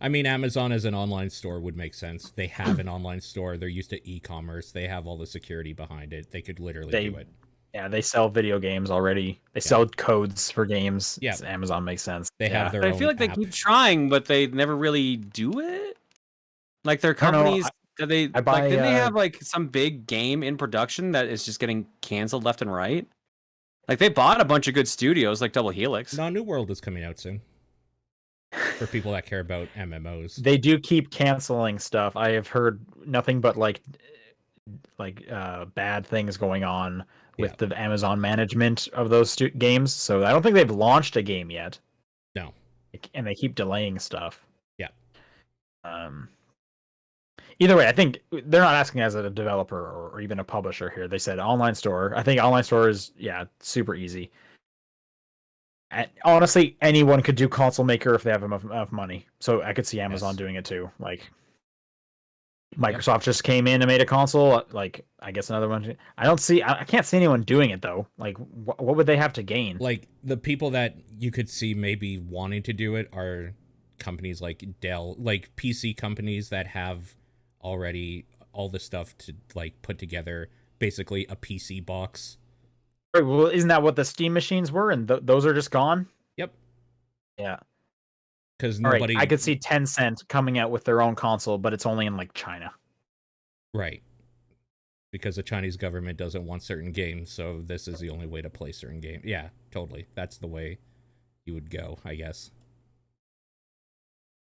A: I mean, Amazon as an online store would make sense. They have an online store. They're used to e-commerce. They have all the security behind it. They could literally do it.
B: Yeah, they sell video games already. They sell codes for games. Yeah, Amazon makes sense.
A: They have their own
C: I feel like they keep trying, but they never really do it. Like their companies, didn't they have like some big game in production that is just getting canceled left and right? Like they bought a bunch of good studios, like Double Helix.
A: No, New World is coming out soon. For people that care about MMOs,
B: they do keep canceling stuff. I have heard nothing but like bad things going on with the Amazon management of those games. So I don't think they've launched a game yet.
A: No,
B: and they keep delaying stuff.
A: Yeah.
B: Either way, I think they're not asking as a developer or even a publisher here. They said online store. I think online store is super easy. And honestly, anyone could do console maker if they have enough money. So I could see Amazon doing it too. Like Microsoft just came in and made a console. Like I guess another one. I can't see anyone doing it though. Like what would they have to gain?
A: Like the people that you could see maybe wanting to do it are companies like Dell, like PC companies that have already all the stuff to like put together basically a PC box.
B: Well, isn't that what the Steam machines were? And those are just gone?
A: Yep.
B: Yeah.
A: Because nobody...
B: I could see Tencent coming out with their own console, but it's only in like China.
A: Right. Because the Chinese government doesn't want certain games, so this is the only way to play certain games. Yeah, totally. That's the way you would go, I guess.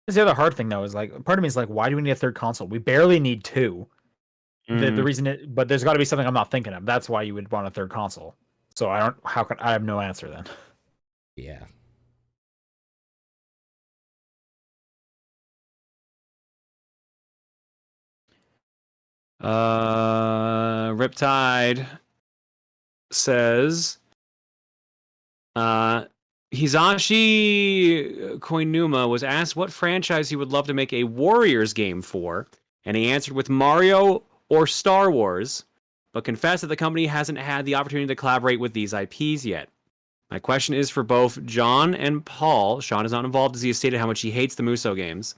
B: The other hard thing though is like part of me is like, why do we need a third console? We barely need 2. The reason but there's got to be something I'm not thinking of. That's why you would want a third console. So I have no answer then.
A: Yeah.
C: Riptide says Hisashi Koinuma was asked what franchise he would love to make a Warriors game for, and he answered with Mario or Star Wars, but confess that the company hasn't had the opportunity to collaborate with these IPs yet. My question is for both John and Paul. Sean is not involved as he has stated how much he hates the Muso games.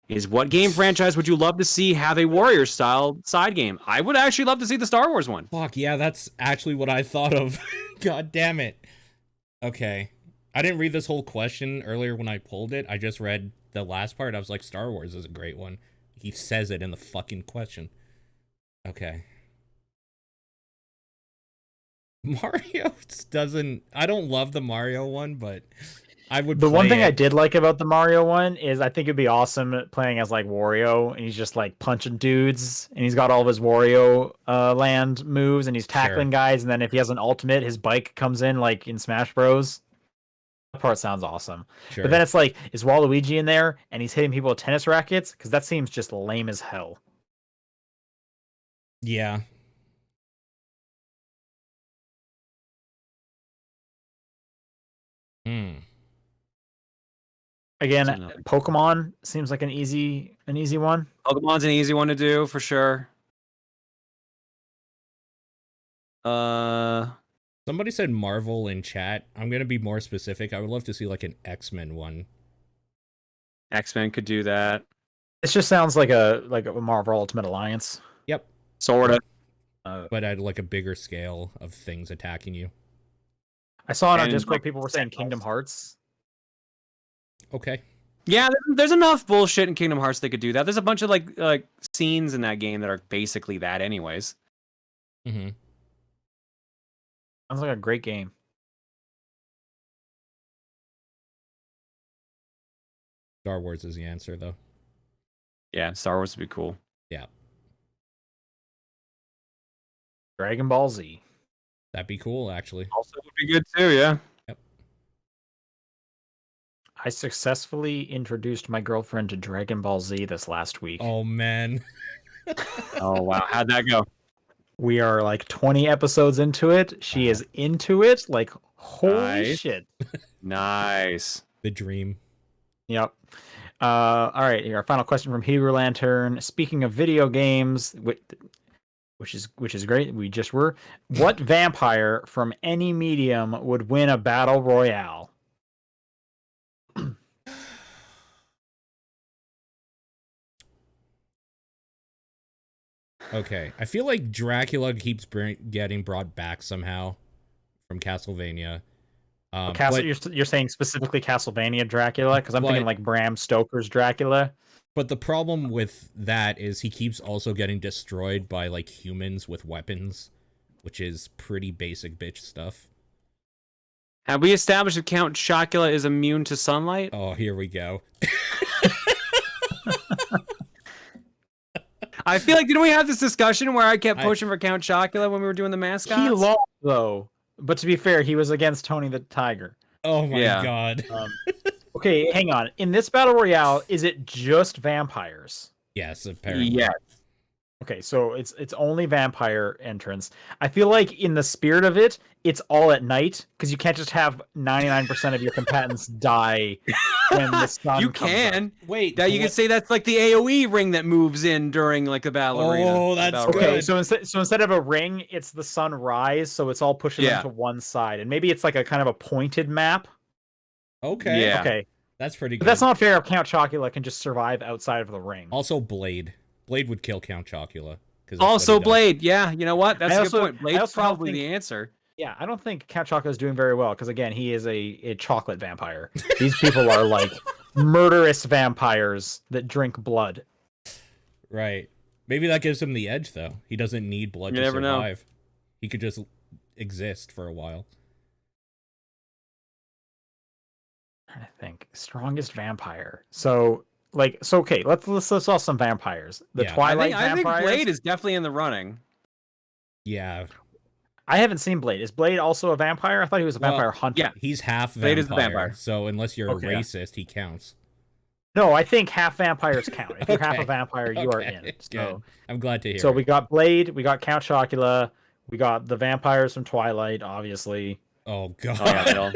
C: Is what game franchise would you love to see have a Warrior-style side game? I would actually love to see the Star Wars one.
A: Fuck, yeah, that's actually what I thought of. God damn it. Okay. I didn't read this whole question earlier when I pulled it. I just read the last part. I was like, Star Wars is a great one. He says it in the fucking question. Okay. Mario doesn't... I don't love the Mario one, but I would
B: The one thing
A: it.
B: I did like about the Mario one is I think it'd be awesome playing as like Wario, and he's just like punching dudes, and he's got all of his Wario land moves, and he's tackling guys, and then if he has an ultimate, his bike comes in like in Smash Bros. That part sounds awesome. Sure. But then it's like, is Waluigi in there, and he's hitting people with tennis rackets? Because that seems just lame as hell.
A: Yeah.
B: Again, Pokemon seems like an easy one.
C: Pokemon's an easy one to do for sure.
A: Somebody said Marvel in chat. I'm gonna be more specific. I would love to see like an X-Men one.
C: X-Men could do that.
B: It just sounds like a Marvel Ultimate Alliance.
A: Yep.
C: Sorta.
A: But at like a bigger scale of things attacking you.
B: I saw it on Discord. People were saying Kingdom Hearts.
A: Okay.
C: Yeah, there's enough bullshit in Kingdom Hearts they could do that. There's a bunch of like scenes in that game that are basically that, anyways.
A: Mm-hmm.
B: Sounds like a great game.
A: Star Wars is the answer, though.
C: Yeah, Star Wars would be cool.
A: Yeah.
B: Dragon Ball Z.
A: That'd be cool, actually.
C: Also would be good too, yeah.
A: Yep.
B: I successfully introduced my girlfriend to Dragon Ball Z this last week.
A: Oh, man.
C: Oh, wow. How'd that go?
B: We are like 20 episodes into it. She is into it. Like, holy shit.
C: Nice.
A: The dream.
B: Yep. All right. Here, our final question from Hebrew Lantern. Speaking of video games, which is great. We just were. What vampire from any medium would win a battle royale?
A: Okay, I feel like Dracula keeps getting brought back somehow from Castlevania.
B: You're saying specifically Castlevania Dracula? Because I'm thinking like Bram Stoker's Dracula.
A: But the problem with that is he keeps also getting destroyed by like humans with weapons, which is pretty basic bitch stuff.
C: Have we established if Count Chocula is immune to sunlight?
A: Oh, here we go.
C: I feel like, didn't we have this discussion where I kept pushing for Count Chocula when we were doing the mascots?
B: He lost, though. But to be fair, he was against Tony the Tiger.
A: Oh my god.
B: Okay, hang on. In this battle royale, is it just vampires?
A: Yes, apparently.
C: Yeah.
B: Okay, so it's only vampire entrants. I feel like in the spirit of it, it's all at night because you can't just have 99% of your combatants die when the sun
C: You
B: comes
C: can.
B: up.
C: Wait, that you can say that's like the AoE ring that moves in during like a battle arena.
A: Oh, that's good.
B: Okay, so instead of a ring, it's the sunrise, so it's all pushing them to one side, and maybe it's like a kind of a pointed map.
A: Okay.
C: Yeah.
B: Okay.
A: That's pretty good.
B: But that's not fair if Count Chocula can just survive outside of the ring.
A: Also, Blade. Blade would kill Count Chocula.
C: Also, Blade. Yeah, you know what? That's a good point. Blade's probably the answer.
B: Yeah, I don't think Count Chocula is doing very well because, again, he is a chocolate vampire. These people are like murderous vampires that drink blood.
A: Right. Maybe that gives him the edge, though. He doesn't need blood to survive.
C: Know.
A: He could just exist for a while.
B: I think strongest vampire. So okay, let's list off some vampires. The Twilight vampires.
C: I think Blade is definitely in the running.
A: Yeah.
B: I haven't seen Blade. Is Blade also a vampire? I thought he was a vampire hunter.
C: Yeah,
A: he's half vampire.
C: Blade is the vampire.
A: So unless you're a racist, he counts.
B: No, I think half vampires count. If you're half a vampire, you are in.
A: So I'm glad to hear.
B: So we got Blade, we got Count Chocula, we got the vampires from Twilight, obviously.
A: Oh god.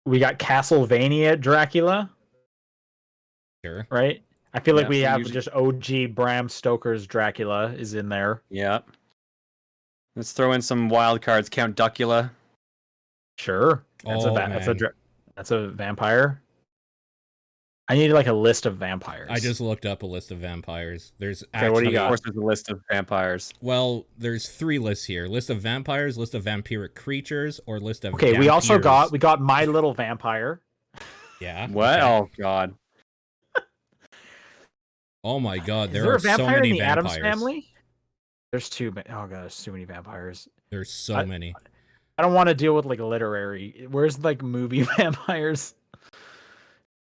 B: We got Castlevania Dracula.
A: Sure.
B: Right? I feel like we have just OG Bram Stoker's Dracula is in there.
C: Yeah. Let's throw in some wild cards. Count Duckula.
B: Sure. That's a vampire. I need like a list of vampires.
A: I just looked up a list of vampires. There's
B: what do you got?
C: Of course, there's a list of vampires.
A: Well, there's 3 lists here: list of vampires, list of vampiric creatures, or list of.
B: Okay, we also got My Little Vampire.
A: Yeah.
C: What? Okay. Oh God.
A: Oh my God! There are so many
B: in the
A: vampires.
B: Addams Family? There's too many. Oh God, there's too many vampires.
A: There's so many.
B: I don't want to deal with like literary. Where's like movie vampires?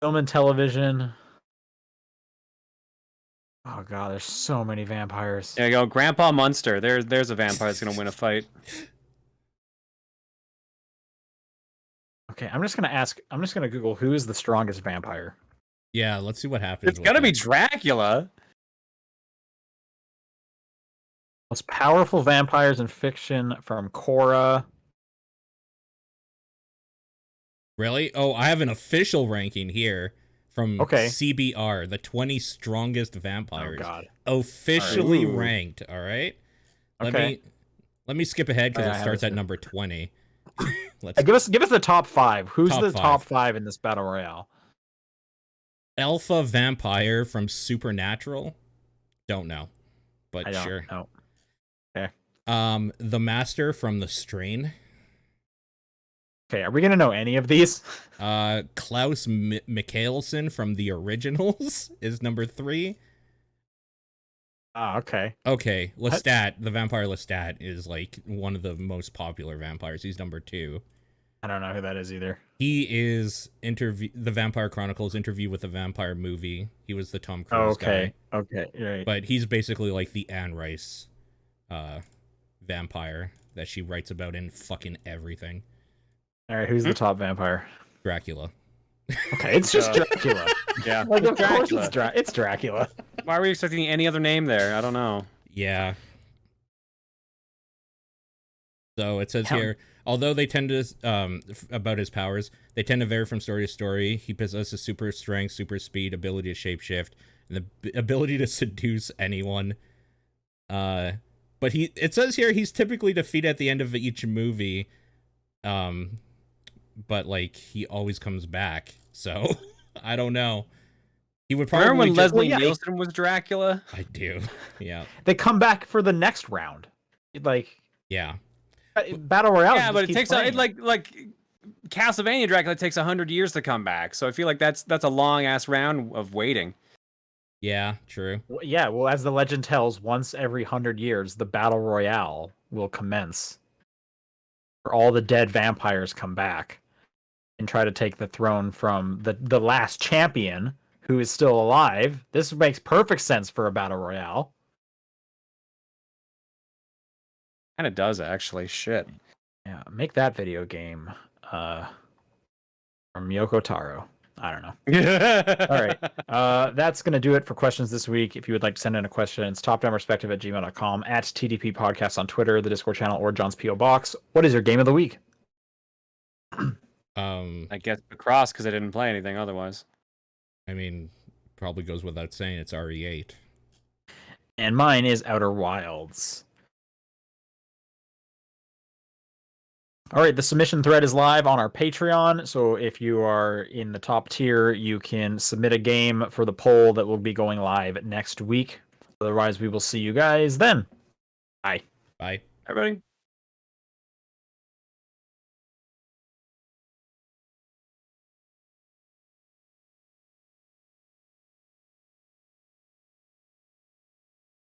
B: Film and television. Oh God, there's so many vampires.
C: There you go, Grandpa Munster. There's a vampire that's gonna win a fight.
B: Okay, I'm just gonna Google who is the strongest vampire.
A: Yeah, let's see what happens.
C: It's gonna be Dracula.
B: Most powerful vampires in fiction from Quora.
A: Really? Oh, I have an official ranking here from CBR, the 20 strongest vampires.
B: Oh God.
A: Officially ranked, all right? Let me skip ahead because it starts at number 20.
B: Give us the top 5. Who's top 5 in this battle royale?
A: Alpha Vampire from Supernatural. Don't know, but sure.
B: No. Okay.
A: The Master from The Strain.
B: Okay, are we gonna know any of these?
A: Klaus Mikkelsen from The Originals is number 3.
B: Okay.
A: Okay, Lestat, the vampire Lestat is like one of the most popular vampires. He's number 2.
B: I don't know who that is either.
A: He is the Vampire Chronicles Interview with the Vampire movie. He was the Tom Cruise guy.
B: Okay, right.
A: But he's basically like the Anne Rice vampire that she writes about in fucking everything.
B: All right, who's the top vampire?
A: Dracula.
B: Okay, it's just Dracula.
C: Yeah,
B: like of course it's Dracula.
C: Why are we expecting any other name there? I don't know.
A: Yeah. So it says here, although they tend to, about his powers, they tend to vary from story to story. He possesses super strength, super speed, ability to shapeshift, and the ability to seduce anyone. But it says here he's typically defeated at the end of each movie. But like he always comes back, so I don't know. He would probably.
C: Remember when Leslie Nielsen was Dracula?
A: I do. Yeah.
B: They come back for the next round, like.
A: Yeah.
B: Battle Royale.
C: Yeah, but it takes like Castlevania Dracula takes 100 years to come back, so I feel like that's a long ass round of waiting.
A: Yeah, true.
B: Yeah, well, as the legend tells, once every 100 years, the Battle Royale will commence. Where all the dead vampires come back and try to take the throne from the last champion who is still alive. This makes perfect sense for a Battle Royale.
C: Kind of does, actually. Shit.
B: Yeah, make that video game from Yoko Taro. I don't know. All right. That's going to do it for questions this week. If you would like to send in a question, it's topdownperspective@gmail.com, at TDP Podcast on Twitter, the Discord channel, or John's P.O. Box. What is your game of the week?
C: I guess Macross, because I didn't play anything otherwise.
A: I mean, probably goes without saying it's RE8.
B: And mine is Outer Wilds. All right, the submission thread is live on our Patreon, so if you are in the top tier, you can submit a game for the poll that will be going live next week. Otherwise, we will see you guys then. Bye.
A: Bye.
C: Everybody.